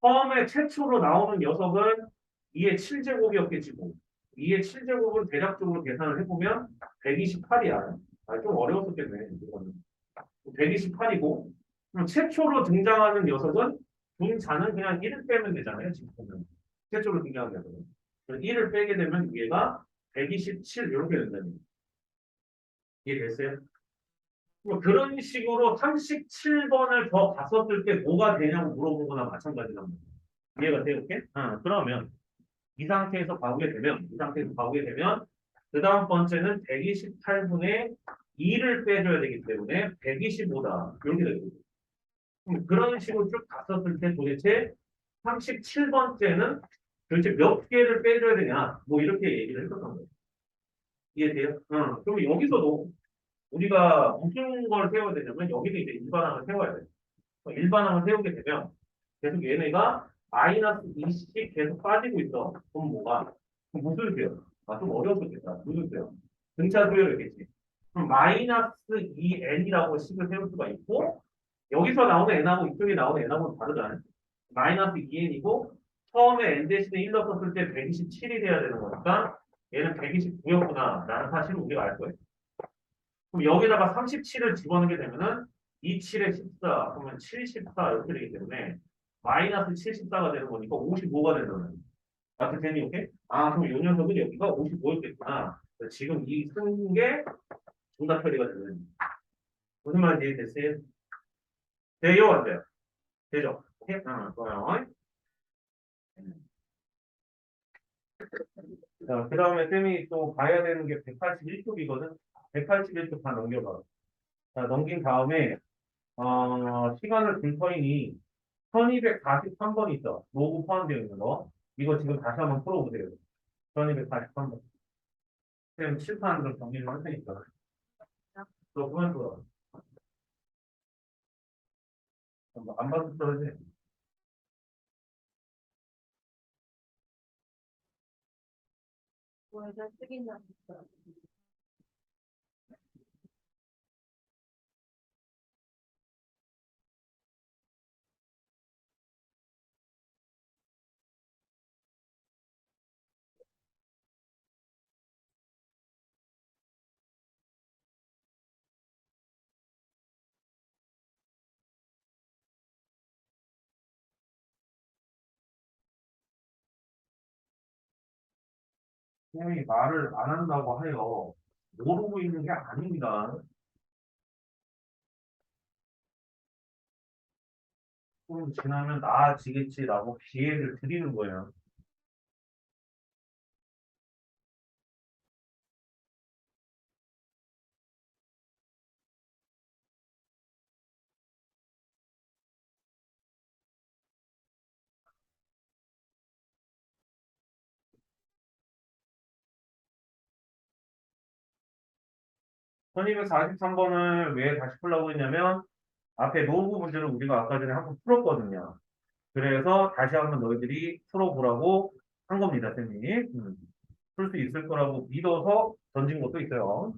처음에 최초로 나오는 녀석은 2의 7제곱이었겠지, 뭐. 2의 7제곱은 대략적으로 계산을 해보면 128이야. 좀 어려웠었겠네, 이거는. 128이고, 그럼 최초로 등장하는 녀석은 분자는 그냥 1을 빼면 되잖아요, 지금 보면. 최초로 등장하는 녀석은. 1을 빼게 되면 위에가 127 이렇게 된다는 거예요. 이해됐어요? 뭐 그런 식으로 37번을 더 봤었을 때 뭐가 되냐고 물어본 거나 마찬가지란 말이에요. 이해가 돼요? 이렇게? 그러면 이 상태에서 봐오게 되면 그 다음 번째는 128분의 2를 빼줘야 되기 때문에 125다. 이렇게 되거든요. 그럼 그런 식으로 쭉 갔었을 때 도대체 37번째는 도대체 몇 개를 빼줘야 되냐? 뭐 이렇게 얘기를 했었던 거예요. 이해돼요? 그럼 여기서도 우리가 무슨 걸 세워야 되냐면 여기도 이제 일반항을 세워야 돼요. 일반항을 세우게 되면 계속 얘네가 마이너스 2씩 계속 빠지고 있어. 그럼 뭐가? 그럼 무슨 수요? 좀 어려웠겠다. 무슨 수요? 등차 수열이겠지. 그럼 마이너스 2n이라고 식을 세울 수가 있고 여기서 나오는 n하고 이쪽에 나오는 n하고는 다르잖아요. 마이너스 2n이고 처음에 n 대신에 1 넣었을 때 127이 돼야 되는 거니까 얘는 129였구나 라는 사실을 우리가 알 거예요. 그럼 여기다가 37을 집어넣게 되면은 27에 14, 그러면 74 이렇게 되기 때문에 마이너스 74가 되는 거니까 55가 되는 거예요. 맞을 테니, 오케이? 그럼 이 녀석은 여기가 55였겠구나. 지금 이 쓴 게 정답 처리가 되는 거예요. 무슨 말인지 됐어요? 돼요, 안 돼요? 되죠? 오케이? 좋아요. 자, 그 다음에 쌤이 또 봐야 되는 게 181쪽이거든. 181쪽 다 넘겨봐. 자, 넘긴 다음에, 시간을 줄 터이니 1243번 있어. 로그 포함되어 있는 거. 이거 지금 다시 한번 풀어보세요. 1243번. 쌤 칠판 좀 정리 좀 할 테니까. 또 그만 풀어. 안 봐도 떨어지. 뭐에서 쓰기는 있어. 선생님이 말을 안 한다고 하여 모르고 있는 게 아닙니다. 좀 지나면 나아지겠지라고 기회를 드리는 거예요. 선생님은 43번을 왜 다시 풀라고 했냐면 앞에 노후 문제를 우리가 아까 전에 한번 풀었거든요. 그래서 다시 한번 너희들이 풀어보라고 한 겁니다, 선생님. 풀 수 있을 거라고 믿어서 던진 것도 있어요.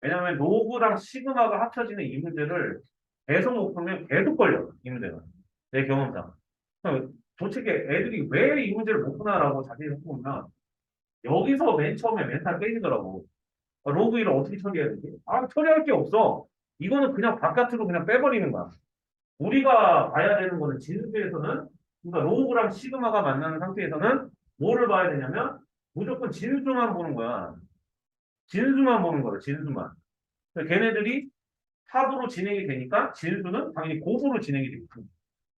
왜냐하면 노브랑 시그마가 합쳐지는 이 문제를 계속 못 풀면 계속 걸려, 이 문제는. 내 경험상. 도대체 애들이 왜 이 문제를 못 푸나라고 자세히 해보면 여기서 맨 처음에 멘탈 깨지더라고. 로그 1을 어떻게 처리해야 되지? 아, 처리할 게 없어. 이거는 그냥 바깥으로 그냥 빼버리는 거야. 우리가 봐야 되는 거는 진수에서는 그러니까 로그랑 시그마가 만나는 상태에서는 뭐를 봐야 되냐면 무조건 진수만 보는 거야. 진수만 보는 거야. 진수만. 그래서 걔네들이 합으로 진행이 되니까 진수는 당연히 곱으로 진행이 되겠죠.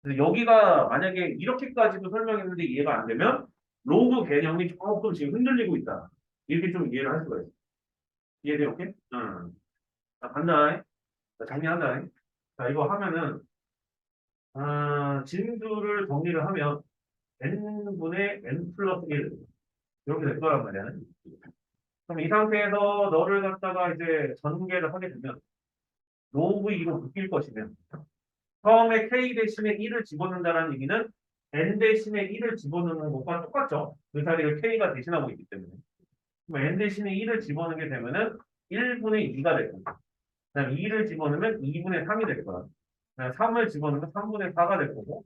그래서 여기가 만약에 이렇게까지도 설명했는데 이해가 안 되면 로그 개념이 조금 지금 흔들리고 있다. 이렇게 좀 이해를 할 수가 있어. 이해돼, 오케이? 응. 자, 간다. 자, 정리한다. 자, 이거 하면은 진수를 정리를 하면 n분의 n 플러스 1 이렇게 될 거란 말이야. 그럼 이 상태에서 너를 갖다가 이제 전개를 하게 되면 로그 2로 묶일 것이면 처음에 k 대신에 1을 집어넣는다는 얘기는 n 대신에 1을 집어넣는 것과 똑같죠. 그 자리를 k가 대신하고 있기 때문에. 그럼 n 대신에 1을 집어넣게 되면은 1분의 2가 될 거고. 그다음 2를 집어넣으면 2분의 3이 될 거야. 그다음 3을 집어넣으면 3분의 4가 될 거고.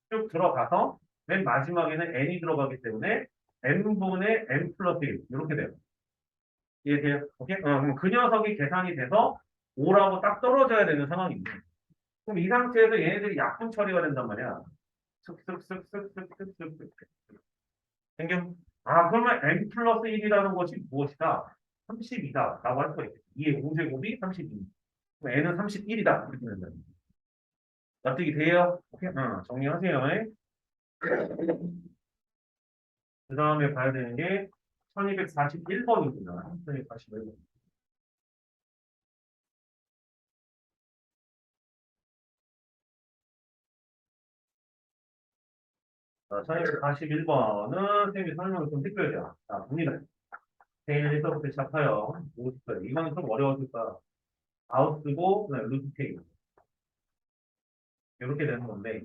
쭉 들어가서 맨 마지막에는 n이 들어가기 때문에 n분의 n 플러스 1 이렇게 돼요. 이해돼요? 오케이? 그럼 그 녀석이 계산이 돼서 5라고 딱 떨어져야 되는 상황인데 그럼 이 상태에서 얘네들이 약분 처리가 된단 말이야. 슥슥슥슥슥슥슥슥 생겨? 아, 그러면 n 플러스 1이라는 것이 무엇이다? 32다. 라고 할 수가 있겠지. 2의 5제곱이 32. n은 31이다. 이렇게 된다. 납득이 돼요? 오케이? 정리하세요. 그 다음에 봐야 되는 게 1241번이구나. 1241번. 자, 1241번은 선생님이 설명을 좀 해줘야죠. 자, 봅니다. 테일 1서부터 시작하여 50번. 이거는 좀 어려워질까? 아웃쓰고, 루트 테일. 이렇게 되는 건데,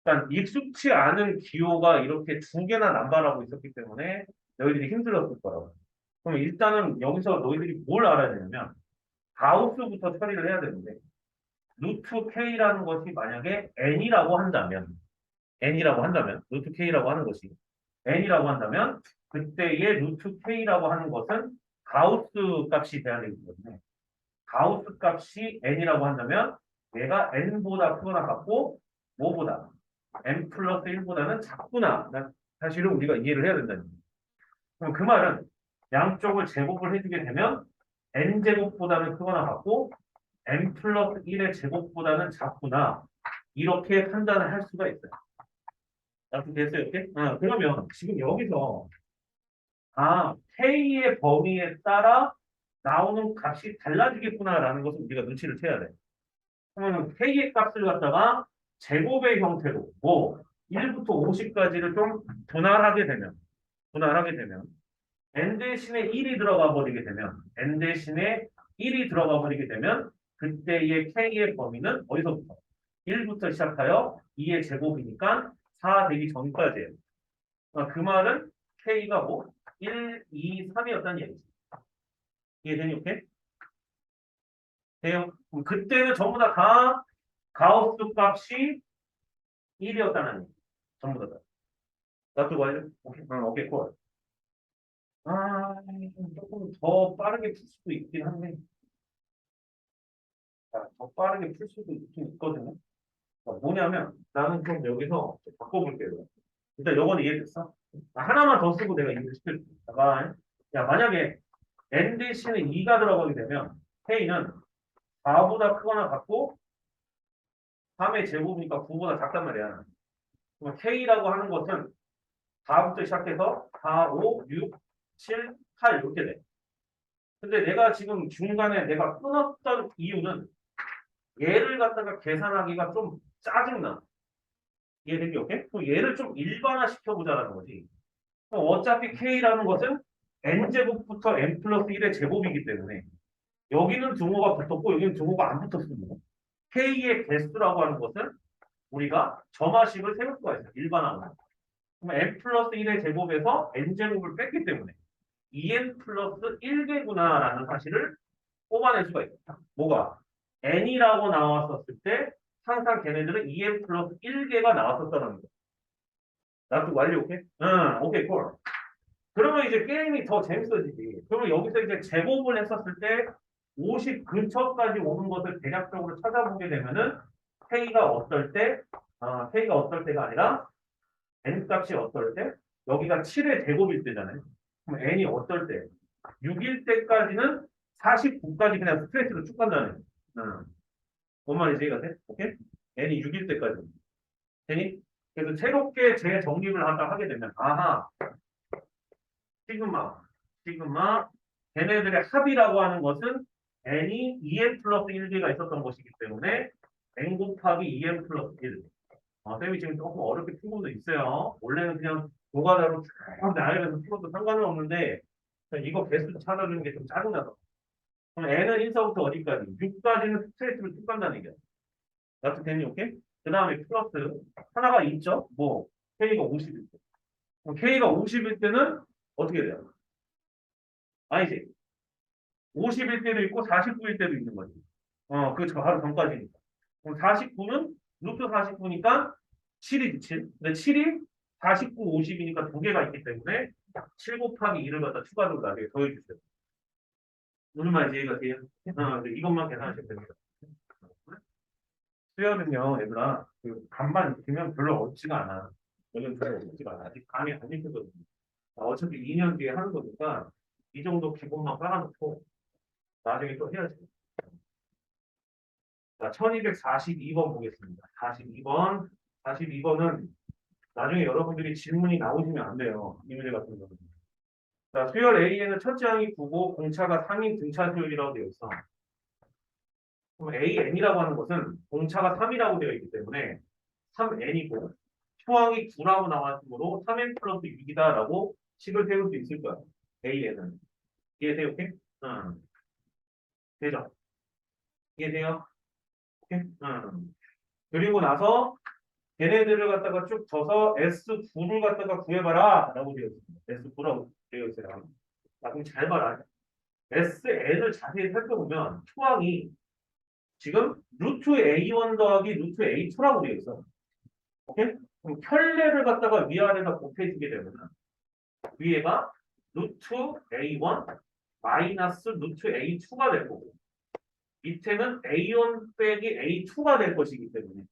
일단 익숙치 않은 기호가 이렇게 두 개나 남발하고 있었기 때문에 너희들이 힘들었을 거라고. 그럼 일단은 여기서 너희들이 뭘 알아야 되냐면, 가우스부터 처리를 해야 되는데, 루트 K라는 것이 만약에 N이라고 한다면, 루트 K라고 하는 것이 N이라고 한다면, 그때의 루트 K라고 하는 것은 가우스 값이 돼야 되기 때문에, 가우스 값이 n이라고 한다면 얘가 n보다 크거나 같고 뭐보다 n 플러스 1보다는 작구나. 사실은 우리가 이해를 해야 된다는 거예요. 그럼 그 말은 양쪽을 제곱을 해주게 되면 n제곱보다는 크거나 같고 n 플러스 1의 제곱보다는 작구나. 이렇게 판단을 할 수가 있어요. 이렇게 됐어요, 이렇게? 그러면 지금 여기서 k의 범위에 따라 나오는 값이 달라지겠구나라는 것을 우리가 눈치를 채야 돼. 그러면 K의 값을 갖다가 제곱의 형태로 뭐 1부터 50까지를 좀 분할하게 되면 n 대신에 1이 들어가 버리게 되면 n 대신에 1이 들어가 버리게 되면 그때의 K의 범위는 어디서부터 1부터 시작하여 2의 제곱이니까 4 되기 전까지예요. 그 말은 K가 뭐 1, 2, 3이었다는 얘기지. 이해되니? 오케이? 돼요? 그럼 그때는 전부 다 가우스 값이 1이었다는 얘기. 전부 다. 놔두고 와요? 오케이, 오케이, 콜. 조금 더 빠르게 풀 수도 있긴 한데, 더 빠르게 풀 수도 있긴 있거든요. 뭐냐면, 나는 좀 여기서 좀 바꿔볼게요. 일단 요건 이해됐어? 하나만 더 쓰고 내가 이거 시킬 잠깐. 야, 만약에 n 대신에 2가 들어가게 되면 k는 4보다 크거나 같고 3의 제곱이니까 9보다 작단 말이야. 그럼 k라고 하는 것은 4부터 시작해서 4, 5, 6, 7, 8 이렇게 돼. 근데 내가 지금 중간에 내가 끊었던 이유는 얘를 갖다가 계산하기가 좀 짜증나. 이해되지? 오케이? 그럼 얘를 좀 일반화 시켜보자라는 거지. 그럼 어차피 k라는 것은 n제곱부터 n 플러스 1의 제곱이기 때문에 여기는 등호가 붙었고 여기는 등호가 안 붙었습니다. k의 개수라고 하는 것은 우리가 점화식을 세울 수가 있어요. 일반화로. 그럼 n 플러스 1의 제곱에서 n제곱을 뺐기 때문에 2n 플러스 1개구나라는 사실을 뽑아낼 수가 있다. 뭐가? n이라고 나왔었을 때 항상 걔네들은 2n 플러스 1개가 나왔었다는 거. 나도 완료 오케이? 응, 오케이, 콜. 그러면 이제 게임이 더 재밌어지지. 그러면 여기서 이제 제곱을 했었을 때 50 근처까지 오는 것을 대략적으로 찾아보게 되면은 K가 어떨 때, K가 어떨 때가 아니라 N 값이 어떨 때, 여기가 7의 제곱일 때잖아요. 그럼 N이 어떨 때? 6일 때까지는 49까지 그냥 스트레이트로 쭉 간다는 거예요. 뭔 말인지 이해가 돼? 오케이? N이 6일 때까지. 되니? 그래서 새롭게 재정립을 하게 되면, 아하, 시그마, 걔네들의 합이라고 하는 것은 n이 2n 플러스 1개가 있었던 것이기 때문에 n 곱하기 2n 플러스 1. 쌤이 지금 조금 어렵게 푼 것도 있어요. 원래는 그냥 노가다로 쭉 나열해서 풀어도 상관은 없는데 이거 개수 찾아주는 게 좀 짜증나서. 그럼 n은 1서부터 어디까지? 6까지는 스트레이트로 쭉 간다는 얘기야. 나도 되니 오케이? 그 다음에 플러스 하나가 있죠? 뭐 k가 50일 때. 그럼 k가 50일 때는 어떻게 돼요? 아니지. 50일 때도 있고 49일 때도 있는 거지. 그 바로 전까지니까. 그럼 49는 루트 49니까 7이지 7. 근데 7이 49, 50이니까 두 개가 있기 때문에 7 곱하기 2를 갖다 추가로 나중에 더해주세요. 무슨 말인지 이해가 돼요? 이것만 계산하시면 됩니다. 수열은요, 얘들아, 그 간만 익히면 별로 어렵지가 않아. 여기는 별로 어렵지가 않아. 아직 감이 안 익히거든요. 어차피 2년 뒤에 하는 거니까 이 정도 기본만 깔아놓고 나중에 또 해야지. 자, 1242번 보겠습니다. 42번. 42번은 나중에 여러분들이 질문이 나오시면 안 돼요. 이 문제 같은 경우는. 자, 수열 A에는 첫째 항이 9고 공차가 상인 등차 수열이라고 되어 있어. 그럼 AN이라고 하는 것은 공차가 3이라고 되어 있기 때문에 3N이고 초항이 9라고 나왔으므로 3N 플러스 6이다라고 식을 세울 수 있을 거야. AN은. 이해돼요? 오케이? 응. 되죠? 이해돼요? 오케이? 응. 그리고 나서 걔네들을 갖다가 쭉 쳐서 S9를 갖다가 구해봐라 라고 되어 있습니다. S9라고 되어 있어요. 그럼 잘 봐라. SN을 자세히 살펴보면 초항이 지금 루트 A1 더하기 루트 A2라고 되어 있어. 오케이? 그럼 켤레를 갖다가 위아래가 곱해지게 되면 위에가 루트 A1 마이너스 루트 A2가 될 거고 밑에는 A1 빼기 A2가 될 것이기 때문에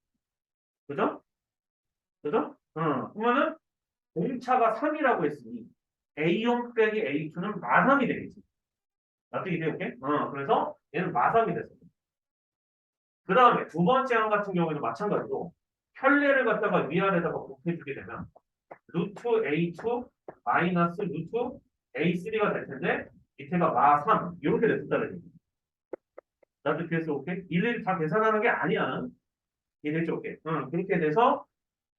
그죠? 그죠? 그러면은 공차가 3이라고 했으니 A1 빼기 A2는 마3이 되겠지. 납득이 돼요? 오케이? 그래서 얘는 마3이 됐어. 그 다음에 두 번째 항 같은 경우에는 마찬가지로 켤레를 갖다가 위아래다가 곱해주게 되면 루트 A2 마이너스 루트 A3가 될 텐데 밑에가 마3 이렇게 됐다는 얘기. 납득됐어? 오케이? 일일이 다 계산하는 게 아니야. 이해됐죠? 오케이? 그렇게 돼서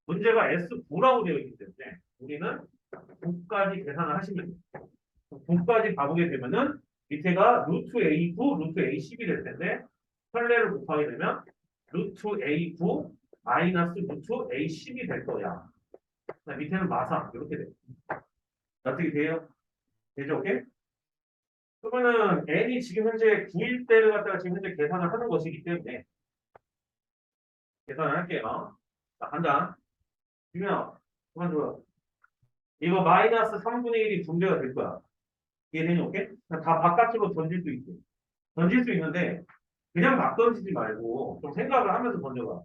문제가 S9라고 되어 있기 때문에 우리는 9까지 계산을 하시면 돼요. 9까지 가보게 되면은 밑에가 루트 A9, 루트 A10이 될 텐데 켤레를 곱하게 되면 루트 A9 마이너스 루트 A10이 될 거야. 밑에는 마삼 이렇게 돼. 납득이 돼요? 되죠? 오케이? 그러면은 n이 지금 현재 9일 때를 갖다가 지금 현재 계산을 하는 것이기 때문에 계산을 할게요. 자, 간다. 유명, 그만 줘요. 이거 마이너스 3분의 1이 분배가 될 거야. 이해되니? 오케이? 다 바깥으로 던질 수 있어. 던질 수 있는데 그냥 막 던지지 말고 좀 생각을 하면서 던져봐.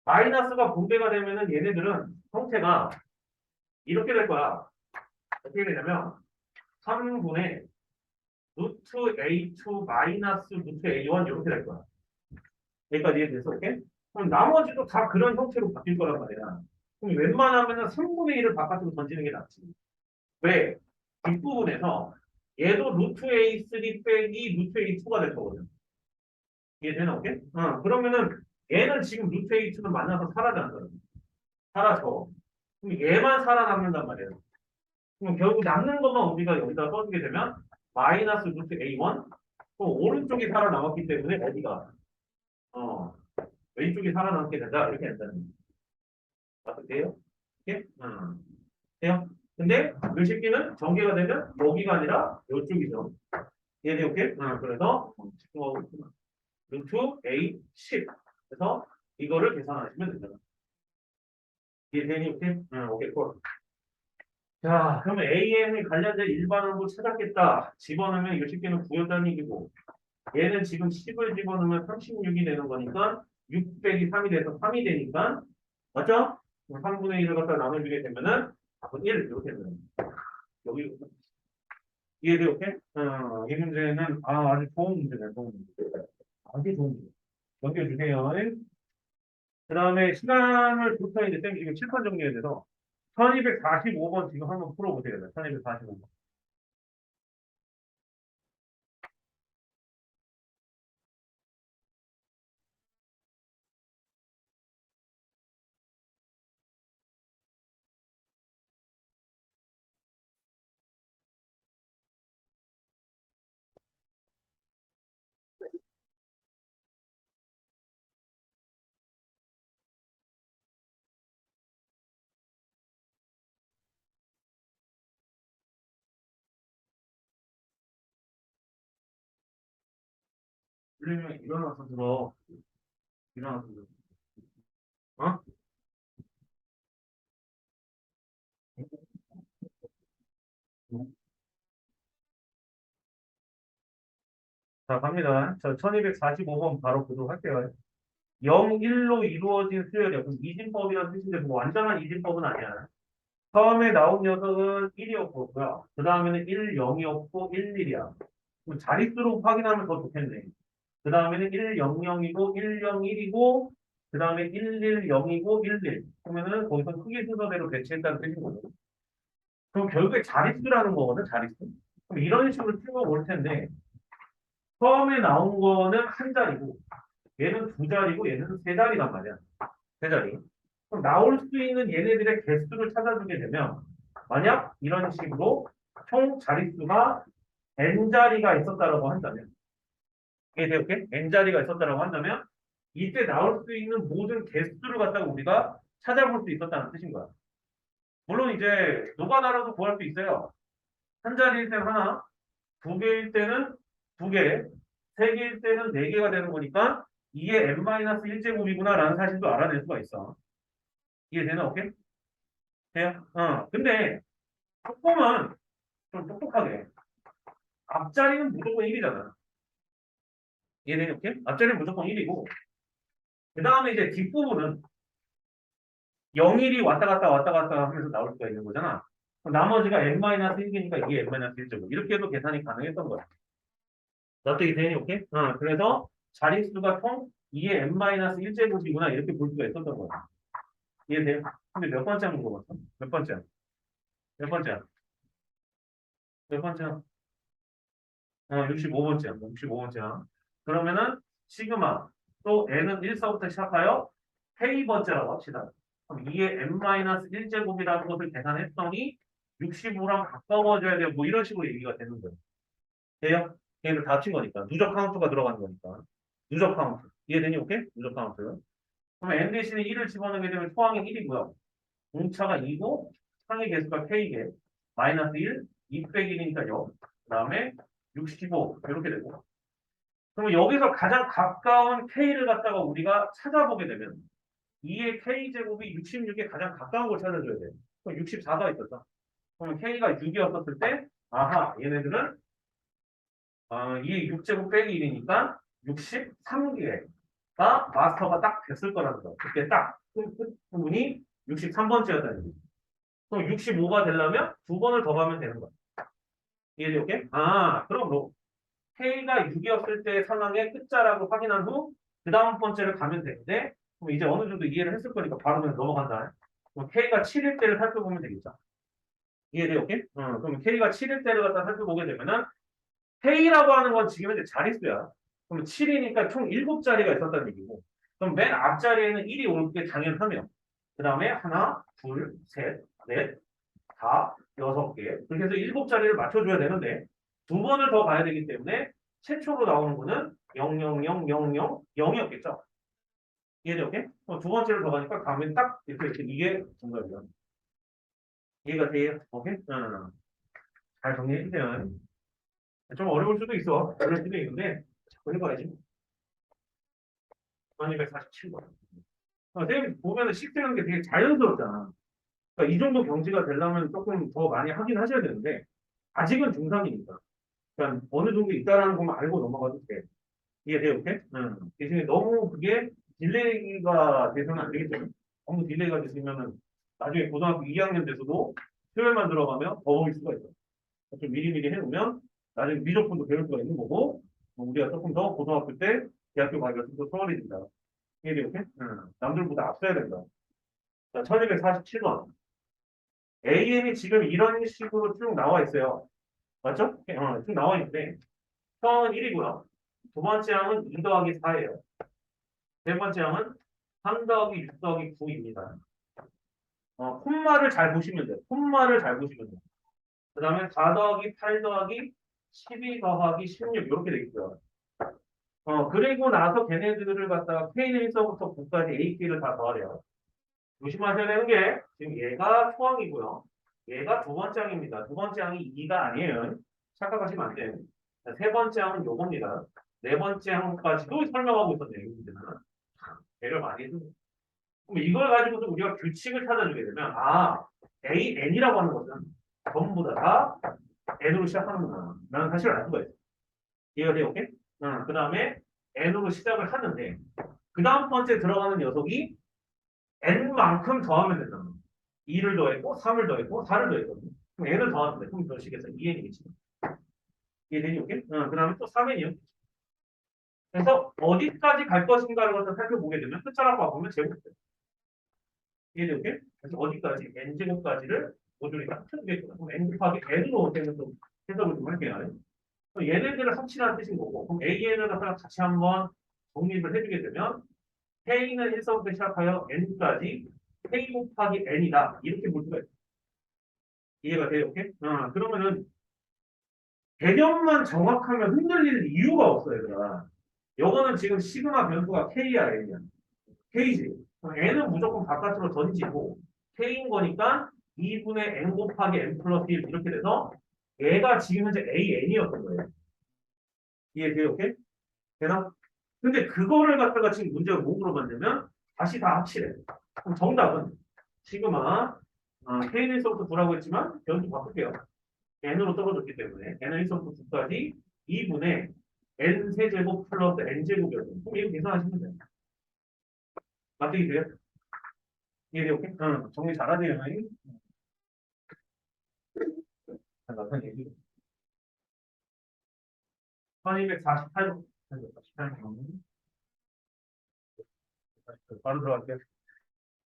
마이너스가 분배가 되면은 얘네들은 형태가 이렇게 될 거야. 어떻게 되냐면 3분의 루트 A2 마이너스 루트 A1 이렇게 될 거야. 여기까지 이해돼서 오케이? 그럼 나머지도 다 그런 형태로 바뀔 거란 말이야. 그럼 웬만하면 3분의 1을 바깥으로 던지는 게 낫지. 왜? 뒷부분에서 얘도 루트 A3 빼기 루트 A2가 될 거거든. 이해되나 오케이? 그러면은 얘는 지금 루트 A2는 만나서 사라졌잖아. 사라져. 그럼 얘만 살아남는단 말이야. 그럼 결국 남는 것만 우리가 여기다 써주게 되면 마이너스 루트 A1 또 오른쪽이 살아남았기 때문에 어디가 왼쪽이 살아남게 된다 이렇게 된다는 거예요. 맞으세요? 이렇게? 돼요? 근데 이 새끼는 전개가 되면 여기가 아니라 이쪽이죠. 이해돼요? 오케이? 그래서 집중하고 있구나. 루트 A 10 그래서 이거를 계산하시면 됩니다. 이해되니? 오케이? 오케이 콜. 자, 그러면 AN에 관련된 일반항도 찾았겠다. 집어넣으면 이 새끼는 9였다는 얘기고 얘는 지금 10을 집어넣으면 36이 되는 거니까 6 빼기 3이 돼서 3이 되니까 맞죠? 3분의 1을 갖다 나눠주게 되면은 답은 1 이렇게 되는 거예요. 여기 이해돼요? 오케이? 이 문제는 아주 좋은 문제네. 좋은 문제. 아주 좋은 문제. 넘겨주세요. 그 다음에 시간을 부터 이제 쌤 지금 칠판 정리해야 돼서 1245번 지금 한번 풀어보세요. 1245번. 그러면 일어나서 들어. 일어나서 들어. 어? 자, 갑니다. 자, 1245번 바로 보도록 할게요. 0, 1로 이루어진 수열이야. 그럼 이진법이라는 뜻인데 뭐 완전한 이진법은 아니야. 처음에 나온 녀석은 1이었고요. 그 다음에는 1, 0이었고 1, 1이야. 그럼 자릿수로 확인하면 더 좋겠네. 그 다음에는 1, 0, 0이고 1, 0, 1이고 그 다음에 1, 1, 0이고 1, 1. 그러면은 거기서 크기 순서대로 배치했다는 뜻인 거죠. 그럼 결국에 자릿수라는 거거든, 자릿수. 그럼 이런 식으로 풀고 올 텐데 처음에 나온 거는 한 자리고 얘는 두 자리고 얘는 세 자리란 말이야. 세 자리. 그럼 나올 수 있는 얘네들의 개수를 찾아주게 되면 만약 이런 식으로 총 자릿수가 n자리가 있었다라고 한다면 이렇게 n자리가 있었다라고 한다면 이때 나올 수 있는 모든 개수를 갖다가 우리가 찾아볼 수 있었다는 뜻인 거야. 물론 이제 노가다라도 구할 수 있어요. 한 자리일 때는 하나, 두 개일 때는 두 개, 세 개일 때는 네 개가 되는 거니까 이게 n-1제곱이구나라는 사실도 알아낼 수가 있어. 이해되나? 오케이? 돼요? 근데 조금은 좀 똑똑하게 앞자리는 무조건 1이잖아. 이해되니? 오케이? 앞자리는 무조건 1이고 그 다음에 이제 뒷부분은 0일이 왔다 갔다 하면서 나올 수가 있는 거잖아. 그럼 나머지가 n-1이니까 이게 n-1제곱. 이렇게 해도 계산이 가능했던 거야. 어떻게 되니? 오케이? 그래서 자릿수가 총 2의 n-1제곱이구나 이렇게 볼 수가 있었던 거야. 이해돼요? 근데 몇 번째 물어봤어? 몇 번째? 몇 번째? 몇 번째? 65번째야. 65번째야. 그러면은 시그마 또 n은 1서부터 시작하여 k번째라고 합시다. 그럼 2의 n-1제곱이라는 것을 계산했더니 65랑 가까워져야 돼요. 뭐 이런 식으로 얘기가 되는 거예요. 돼요? 얘를 다 합친 거니까. 누적 카운트가 들어가는 거니까. 누적 카운트. 이해되니? 오케이? 누적 카운트. 그러면 n 대신에 1을 집어넣게 되면 초항이 1이고요. 공차가 2고 상의 개수가 k개. 마이너스 1, 2 빼기 1이니까 0. 그 다음에 65 이렇게 되고. 그러면 여기서 가장 가까운 k를 갖다가 우리가 찾아보게 되면 2의 k제곱이 66에 가장 가까운 걸 찾아줘야 돼요. 그럼 64가 있었어. 그러면 k가 6이었을 때 아하 얘네들은 2의 6제곱 빼기 1이니까 63개가 마스터가 딱 됐을 거라는 거. 그때 딱 끝 부분이 63번째였다는 얘기. 그럼 65가 되려면 두 번을 더 가면 되는 거야. 이해돼, 오케이? 아, 그럼 뭐, K가 6이었을 때 상황의 끝자락을 확인한 후, 그 다음 번째를 가면 되는데, 그럼 이제 어느 정도 이해를 했을 거니까 바로 그냥 넘어간다. 그럼 K가 7일 때를 살펴보면 되겠죠. 이해돼, 오케이? 그럼 K가 7일 때를 갖다 살펴보게 되면은, K라고 하는 건 지금 현재 자릿수야. 그럼 7이니까 총 7자리가 있었다는 얘기고, 그럼 맨 앞자리에는 1이 올 게 당연하며, 그 다음에 하나, 둘, 셋, 넷, 다, 6개. 그렇게 해서 7자리를 맞춰줘야 되는데, 두 번을 더 가야 되기 때문에, 최초로 나오는 거는 0, 0, 0, 0, 0, 0이었겠죠? 이해돼, 오케이? 두 번째를 더 가니까 가면 딱 이렇게 이게 정답이야. 이해가 돼요? 오케이? 잘 정리해주세요. 좀 어려울 수도 있어. 어려울 수도 있는데, 자꾸 해봐야지. 1247번. 선생님 보면은 식쓰는 게 되게 자연스럽잖아. 그러니까 이 정도 경지가 되려면 조금 더 많이 하긴 하셔야 되는데, 아직은 중3이니까. 그러니까 어느 정도 있다라는 것만 알고 넘어가도 돼. 이해돼요? 오케이? 대신에 너무 그게 딜레이가 돼서는 안 되기 때문에 너무 딜레이가 됐으면은 나중에 고등학교 2학년 돼서도 수요일만 들어가면 버벅일 수가 있어. 좀 미리미리 해놓으면 나중에 미적분도 배울 수가 있는 거고 우리가 조금 더 고등학교 때 대학교 가기가 좀 더 수월해진다. 이해돼요? 오케이? 남들보다 앞서야 된다. 자, 1247번. AM이 지금 이런 식으로 쭉 나와 있어요. 맞죠? 쭉 나와 있는데 처음은 1이고요. 두 번째 항은 2 더하기 4예요. 세 번째 항은 3 더하기 6 더하기 9입니다. 콤마를 잘 보시면 돼요. 콤마를 잘 보시면 돼요. 그 다음에 4 더하기 8 더하기 12 더하기 16 이렇게 되겠죠. 그리고 나서 걔네들을 갖다가 K는 1서부터 9까지 AK를 다 더하래요. 조심하셔야 되는 게 지금 얘가 초항이고요. 얘가 두 번째 항입니다. 두 번째 항이 2가 아니에요. 착각하시면 안 돼요. 자, 세 번째 항은 요겁니다. 네 번째 항까지도 설명하고 있었네요. 이 문제는. 배를 많이 해줍니다. 그럼 이걸 가지고도 우리가 규칙을 찾아주게 되면 AN이라고 하는 것은 전부 다 N으로 시작하는구나. 나는 사실 알 수가 있어. 이해가 돼요? 오케이? 그 다음에 N으로 시작을 하는데 그 다음 번째 들어가는 녀석이 N만큼 더하면 된다. 2를 더했고 3을 더했고 4를 더했거든요. 그럼 N을 더하면 돼. 그럼 몇 시겠어? 2N이겠지. 이해되니? 오케이? 그 다음에 또 3N이요. 그래서 어디까지 갈 것인가를 갖다 살펴보게 되면 끝자락과 보면 제곱돼요. 이해되죠? 그래서 어디까지? n제곱까지를 모듈이 딱 쳐주겠구나. 그럼 n 곱하기 n으로 되는 또 해석을 좀 할게요. 그럼 얘네들을 합치라는 뜻인 거고, 그럼 AN을 갖다가 같이 한번 정립을 해주게 되면 K는 1서부터 시작하여 n까지 K 곱하기 n이다. 이렇게 볼 수가 있어요. 이해가 돼요? 오케이? 그러면은 개념만 정확하면 흔들릴 이유가 없어요. 얘들아. 요거는 지금 시그마 변수가 K야, N이야. K지. 그럼 N은 무조건 바깥으로 던지고 K인 거니까 2분의 N 곱하기 N 플러스 1 이렇게 돼서 얘가 지금 현재 AN이었던 거예요. 이해돼요? 오케이? 되나? 근데 그거를 갖다가 지금 문제가 뭐 물어봤냐면 다시 다 합치래. 그럼 정답은 시그마 K는 1서부터 9라고 했지만 변수 바꿀게요. N으로 떨어졌기 때문에 N은 1서부터 9까지 2분의 N 세제곱 플러스 N제곱이었던 그럼 이거 계산하시면 돼요. 맞게 돼요? 이해돼요? 오케이? 정리 잘하네요. 잠깐 얘기. 1248번. 48번. 바로 들어갈게요.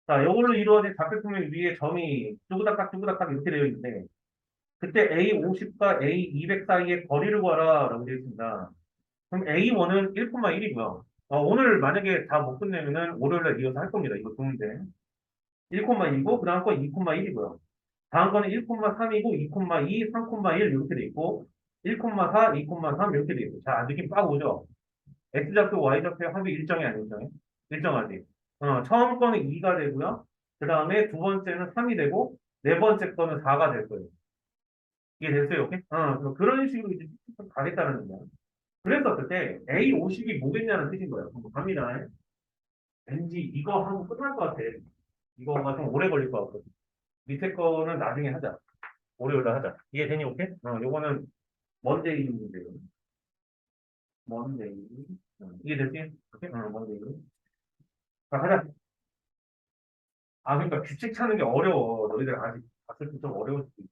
자, 이걸로 이루어진 좌표평면 위에 점이 뚜구닥닥 뚜구닥닥 이렇게 되어 있는데, 그때 A50과 A200 사이의 거리를 구하라라고 되어 있습니다. 그럼 A1은 1,1이고요. 오늘 만약에 다 못 끝내면은 월요일날 이어서 할 겁니다. 이거 두 문제. 1,2고, 그 다음 건 2,1이고요. 다음 거는 1,3이고, 2,2, 3,1 이렇게 돼 있고, 1,4, 2,3 이렇게 돼 있고. 자, 느낌 빡 오죠? X좌표, Y좌표 합이 일정이 아니죠? 일정하지. 처음 거는 2가 되고요. 그 다음에 두 번째는 3이 되고, 네 번째 거는 4가 될 거예요. 이게 됐어요, 오케이? 그런 식으로 이제 가겠다는 거야. 그래서 그때 A50이 뭐겠냐는 뜻인 거예요. 갑니다. 왠지 이거 하고 끝날 것 같아. 이거가 좀 오래 걸릴 것 같거든. 밑에 거는 나중에 하자. 월요일에 하자. 이해되니, 오케이? 요거는 먼데이 문제예요. 먼데이. 이해됐지? 오케이? 먼데이. 자, 하자. 그러니까 규칙 찾는 게 어려워. 너희들 아직 봤을 때 좀 어려울 수도 있어.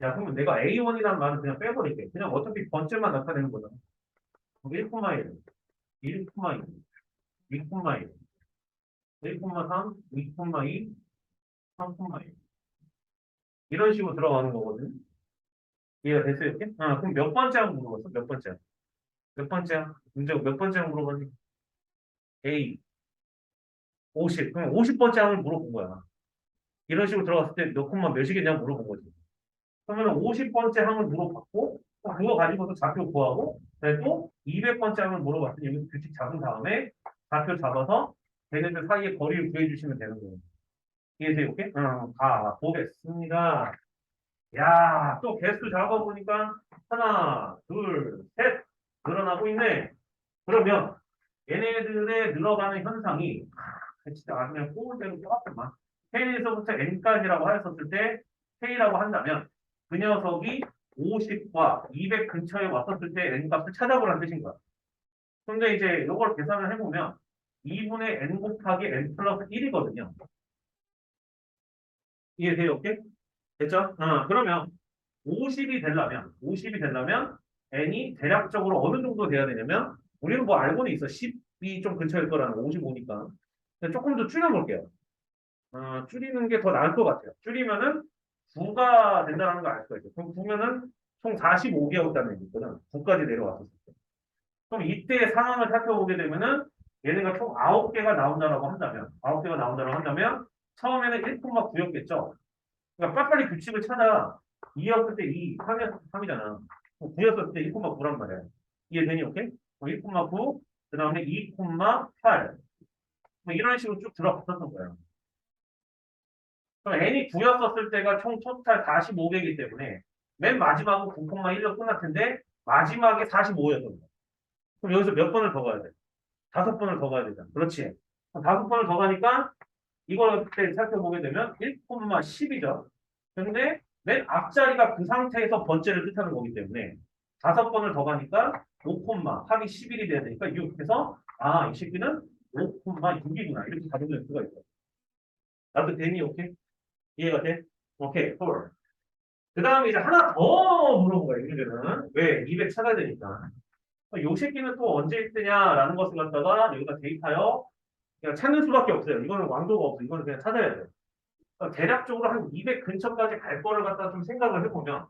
야, 그러면 내가 A1이라는 말은 그냥 빼버릴게. 그냥 어차피 번째만 나타내는 거잖아. 1,1, 1,2, 2,1, 1,3, 2,2, 3,1. 이런 식으로 들어가는 거거든. 이해가 됐어요, 이렇게? 그럼 몇 번째 하고 물어봤어? 몇 번째? 몇 번째야? 문제가 몇 번째 하고 물어봤니? A, 50. 그럼 50번째 항을 물어본 거야. 이런 식으로 들어갔을 때 몇 콤마 몇이겠냐고 물어본 거지. 그러면 50번째 항을 물어봤고, 그거 가지고도 좌표 구하고, 그다음에 또 200번째 항을 물어봤더니 여기서 규칙 잡은 다음에 좌표 잡아서 걔네들 사이의 거리를 구해주시면 되는 거예요. 이해돼요? 오케이? 가 보겠습니다. 야, 또 개수 잡아보니까 하나, 둘, 셋 늘어나고 있네. 그러면 얘네들의 늘어가는 현상이 진짜 아주 그냥 꼬을 대로 똑같구만. K에서부터 N까지라고 하였었을 때 K라고 한다면 그 녀석이 50과 200 근처에 왔었을 때 N 값을 찾아보라는 뜻인 거야. 근데 이제 이걸 계산을 해보면 2분의 N 곱하기 N 플러스 1이거든요. 이해돼요? 오케이? 됐죠? 그러면 50이 되려면 n이 대략적으로 어느 정도 돼야 되냐면 우리는 뭐 알고는 있어. 10이 좀 근처일 거라는 55니까. 근데 조금 더 줄여볼게요. 줄이는 게 더 나을 것 같아요. 줄이면은 9가 된다는 걸 알 거예요. 그럼 9면은 총 45개였다는 얘기거든. 9까지 내려왔었을 때. 그럼 이때 상황을 살펴보게 되면은 얘네가 총 9개가 나온다라고 한다면, 9개가 나온다라고 한다면 처음에는 1,9였겠죠. 그러니까 빨리빨리 규칙을 찾아. 2였을 때 2, 3이었을 때 3이잖아. 9였을 때 1,9란 말이야. 이해되니, 오케이? 1,9, 그 다음에 2,8. 뭐 이런 식으로 쭉 들어갔었던 거야. 그럼 n이 9였었을 때가 총 토탈 45개이기 때문에 맨 마지막은 9,1로 끝날 텐데 마지막에 45였던 거야. 그럼 여기서 몇 번을 더 가야 돼? 5번을 더 가야 되잖아. 그렇지. 5번을 더 가니까 이걸 그때 살펴보게 되면 1,10이죠. 근데 맨 앞자리가 그 상태에서 번째를 뜻하는 거기 때문에 5번을 더 가니까 5, 합이 11이 돼야 되니까 6해서 이 새끼는 5,6이구나. 이렇게 가져올 수가 있어. 나도 되니? 오케이? 이해가 돼? 오케이, 콜. 그 다음에 이제 하나 더 물어본 거예요, 얘들은. 왜? 200 찾아야 되니까. 요 새끼는 또 언제 있느냐라는 것을 갖다가 여기다 대입하여 그냥 찾는 수밖에 없어요. 이거는 왕도가 없어. 이거는 그냥 찾아야 돼요. 그러니까 대략적으로 한 200 근처까지 갈 거를 갖다 좀 생각을 해보면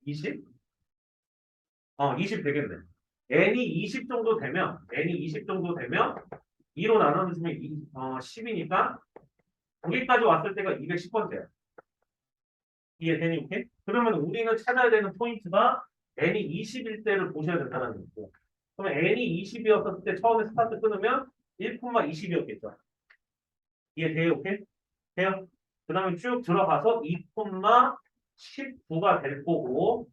20? 20 되겠네. n이 20 정도 되면 2로 나눠주면 10이니까 거기까지 왔을 때가 210번째야. 이해되니? 오케이? 그러면 우리는 찾아야 되는 포인트가 n이 20일 때를 보셔야 된다는 거고. 그러면 n이 20이었을 때 처음에 스타트 끊으면 1,20이었겠죠. 이해돼요? 오케이? 돼요? 그 다음에 쭉 들어가서 2,19가 될 거고,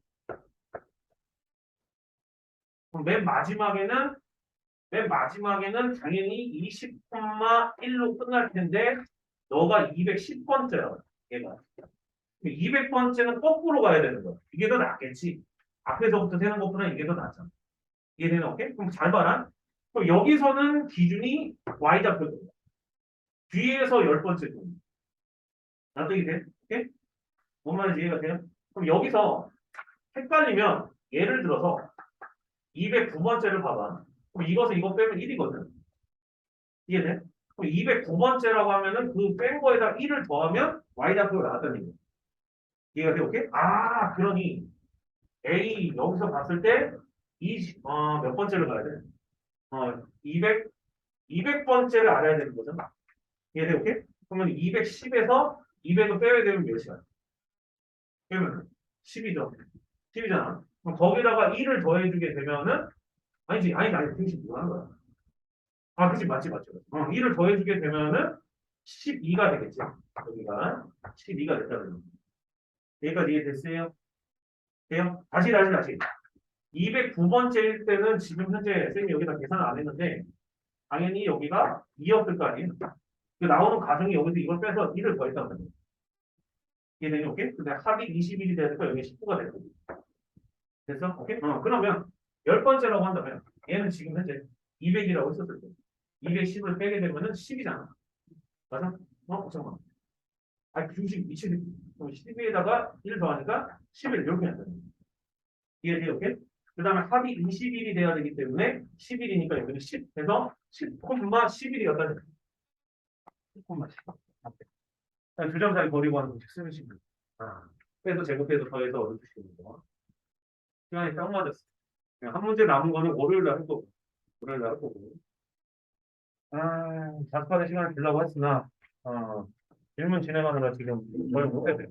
그럼 맨 마지막에는 당연히 20,1로 끝날 텐데, 너가 210번째야, 얘가. 200번째는 거꾸로 가야 되는 거야. 이게 더 낫겠지. 앞에서부터 세는 것보다 이게 더 낫잖아. 이해되는 오케이? 그럼 잘 봐라. 그럼 여기서는 기준이 Y좌표입니다. 뒤에서 10번째 중. 납득이 돼? 오케이? 뭔 말인지 이해가 돼요? 그럼 여기서 헷갈리면 예를 들어서 209번째를 봐봐. 그럼 이것은 이거 빼면 1이거든. 이해돼? 그럼 209번째라고 하면은 그 뺀 거에다 1을 더하면 Y좌표가 나왔다는 얘기야. 이해가 돼? 오케이? 그러니 A 여기서 봤을 때 몇 번째를 가야 돼? 200번째를 알아야 되는 거잖아. 이해돼? 오케이? 그러면 210에서 200을 빼야 되면 몇이야? 그러면 10이죠. 10이잖아. 그럼 거기다가 1을 더해주게 되면은 아니, 등식 뭐 하는 거야? 그치, 맞지. 1을 더해주게 되면은 12가 되겠지. 여기가 12가 됐다는 거. 여기까지 이해됐어요? 돼요? 다시. 209번째일 때는 지금 현재 쌤이 여기다 계산을 안 했는데 당연히 여기가 2였을 거 아니에요? 그 나오는 과정이 여기서 이걸 빼서 1을 더했다는 거예요. 이해되니? 오케이? 근데 합이 21이 되니까 여기 19가 됐고. 됐어? 오케이? 그러면 10번째라고 한다면 얘는 지금 현재 200이라고 했었을 때 210을 빼게 되면은 10이잖아. 맞아? 잠깐만. 아, 90, 20, 12에다가 1 더하니까 11 이렇게 나타나. 이해돼, 이렇게? 그 다음에 합이 21이 돼야 되기 때문에 11이니까 여기는 10 해서 10,11이 갖다 줘. 10,10. 두 점 사이 버리고 하는 공식 쓰는 식으로. 빼서 제곱해서 더해서 얻어주시는 거. 시간이 딱 맞았어. 그냥 한 문제 남은 거는 월요일 날 할 거고. 월요일 날 할 거고. 자습하는 시간을 주려고 했으나, 질문 진행하느라 지금 거의 못했어요.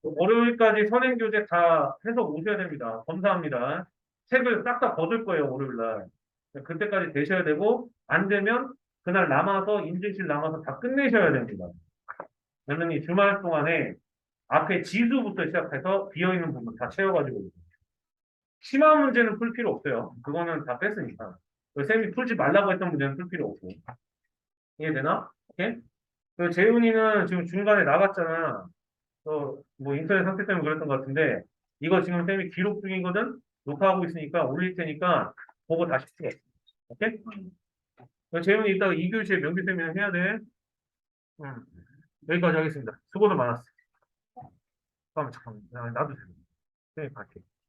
월요일까지 선행교재 다 해서 오셔야 됩니다. 감사합니다. 책을 싹 다 거둘 거예요, 월요일 날. 그때까지 되셔야 되고, 안 되면 그날 남아서, 인증실 남아서 다 끝내셔야 됩니다. 왜냐면 이 주말 동안에 앞에 지수부터 시작해서 비어있는 부분 다 채워가지고. 심화 문제는 풀 필요 없어요. 그거는 다 뺐으니까. 쌤이 풀지 말라고 했던 문제는 풀 필요 없고. 이해되나? 오케이? 그리고 재훈이는 지금 중간에 나갔잖아. 뭐 인터넷 상태 때문에 그랬던 것 같은데, 이거 지금 쌤이 기록 중이거든? 녹화하고 있으니까 올릴 테니까 보고 다시 풀어. 오케이? 재훈이 이따가 2교시에 명기 세미나 해야 돼. 여기까지 하겠습니다. 수고도 많았어. 잠깐만. 나도 돼. 쌤이 갈게.